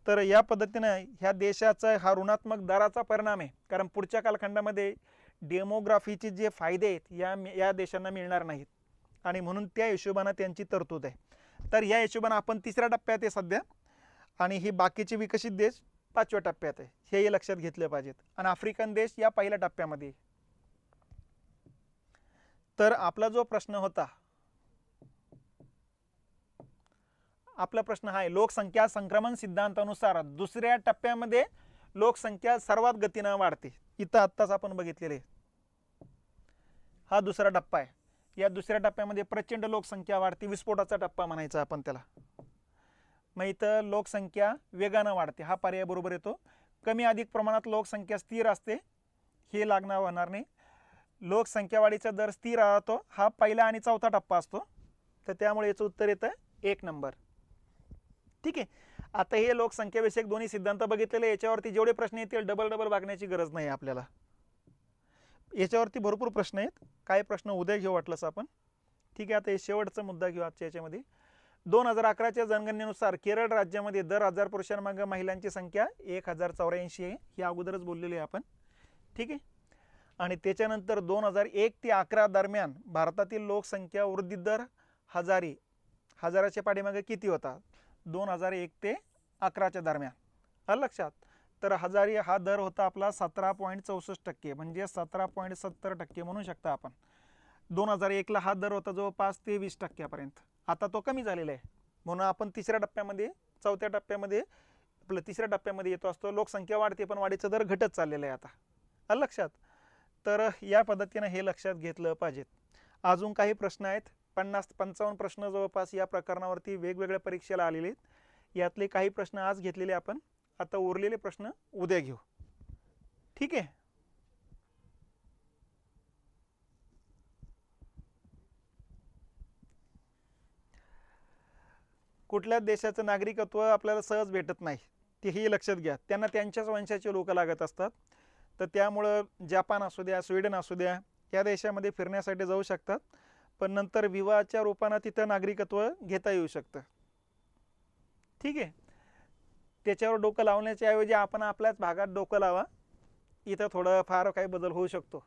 तर या पद्धतीनं ह्या देशाचा हा ऋणात्मक दराचा परिणाम आहे, कारण पुढच्या कालखंडामध्ये डेमोग्राफीचे जे फायदे आहेत या देशांना मिळणार नाहीत, आणि म्हणून त्या हिशोबानं त्यांची तरतूद आहे. तर या हिशोबानं आपण 3ऱ्या टप्प्यात आहे सध्या, आणि ही बाकीचे विकसित देश 5व्या टप्प्यात आहे, हेही लक्षात घेतले पाहिजेत. आणि आफ्रिकन देश या पहिल्या टप्प्यामध्ये. तर आपला जो प्रश्न होता, आपला प्रश्न हा आहे लोकसंख्या संक्रमण सिद्धांतानुसार 2ऱ्या टप्प्यामध्ये लोकसंख्या सर्वात गतीनं वाढते. इथं आत्ताच आपण बघितलेले हा 2रा टप्पा आहे. या 2ऱ्या टप्प्यामध्ये प्रचंड लोकसंख्या वाढते, विस्फोटाचा टप्पा म्हणायचा आपण त्याला. मग इथं लोकसंख्या वेगानं वाढते, हा पर्याय बरोबर येतो. कमी अधिक प्रमाणात लोकसंख्या स्थिर असते, हे लागणार होणार नाही. लोकसंख्या वाढीचा दर स्थिर राहतो, हा पहिला आणि 4था टप्पा असतो. तर त्यामुळे याचं उत्तर येतं 1 नंबर. ठीक आहे. आता हे लोकसंख्याविषयक दोन्ही सिद्धांत बघितलेले, याच्यावरती जेवढे प्रश्न येतील डबल बघण्याची गरज नाही आपल्याला. याच्यावरती भरपूर प्रश्न आहेत, काय प्रश्न उद्या घेऊ वाटलंच आपण. ठीक आहे. आता हे शेवटचा मुद्दा घेऊ आजच्या याच्यामध्ये. 2011च्या जनगणनेनुसार केरळ राज्यामध्ये दर 1000 पुरुषांमागे महिलांची संख्या 1084 आहे, ही अगोदरच बोललेली आहे आपण. ठीक आहे. आणि त्याच्यानंतर 2001 ते 11 दरम्यान भारतातील लोकसंख्या वृद्धी दर हजाराच्या पाठीमागे किती होता, 2001 ते 11च्या दरम्यान. आलं लक्षात. तर हजारी हा दर होता आपला 17.64%, म्हणजे 17.70% म्हणू शकता आपण. 2001ला हा दर होता जवळपास 23%पर्यंत. आता तो कमी झालेला आहे. म्हणून आपण तिसऱ्या टप्प्यामध्ये, चौथ्या टप्प्यामध्ये, आपलं तिसऱ्या टप्प्यामध्ये येतो असतो. लोकसंख्या वाढते पण वाढीचा दर घटत चाललेला आहे आता. आलं लक्षात? तर या पद्धतीने हे लक्षात घेतलं पाहिजेत. अजून काही प्रश्न आहेत. 50-55 प्रश्न जवळपास या प्रकरणावरती वेगवेगळ्या परीक्षेला आलेले आहेत. यातले काही प्रश्न आज घेतलेले आपण. आता उरलेले प्रश्न उद्या घेऊ. ठीक आहे. कुठल्याच देशाचं नागरिकत्व आपल्याला सहज भेटत नाही, तेही लक्षात घ्या. त्यांना त्यांच्याच वंशाचे लोक लागत असतात. तर त्यामुळं जापान असू द्या, स्वीडन असू द्या, या देशामध्ये फिरण्यासाठी जाऊ शकतात. पण नंतर विवाहाच्या रूपानं तिथं नागरिकत्व घेता येऊ शकतं. ठीक आहे. त्याच्यावर डोकं लावण्याच्या ऐवजी आपण आपल्याच भागात डोकं लावा. इथं थोडं फार काही बदल होऊ शकतो.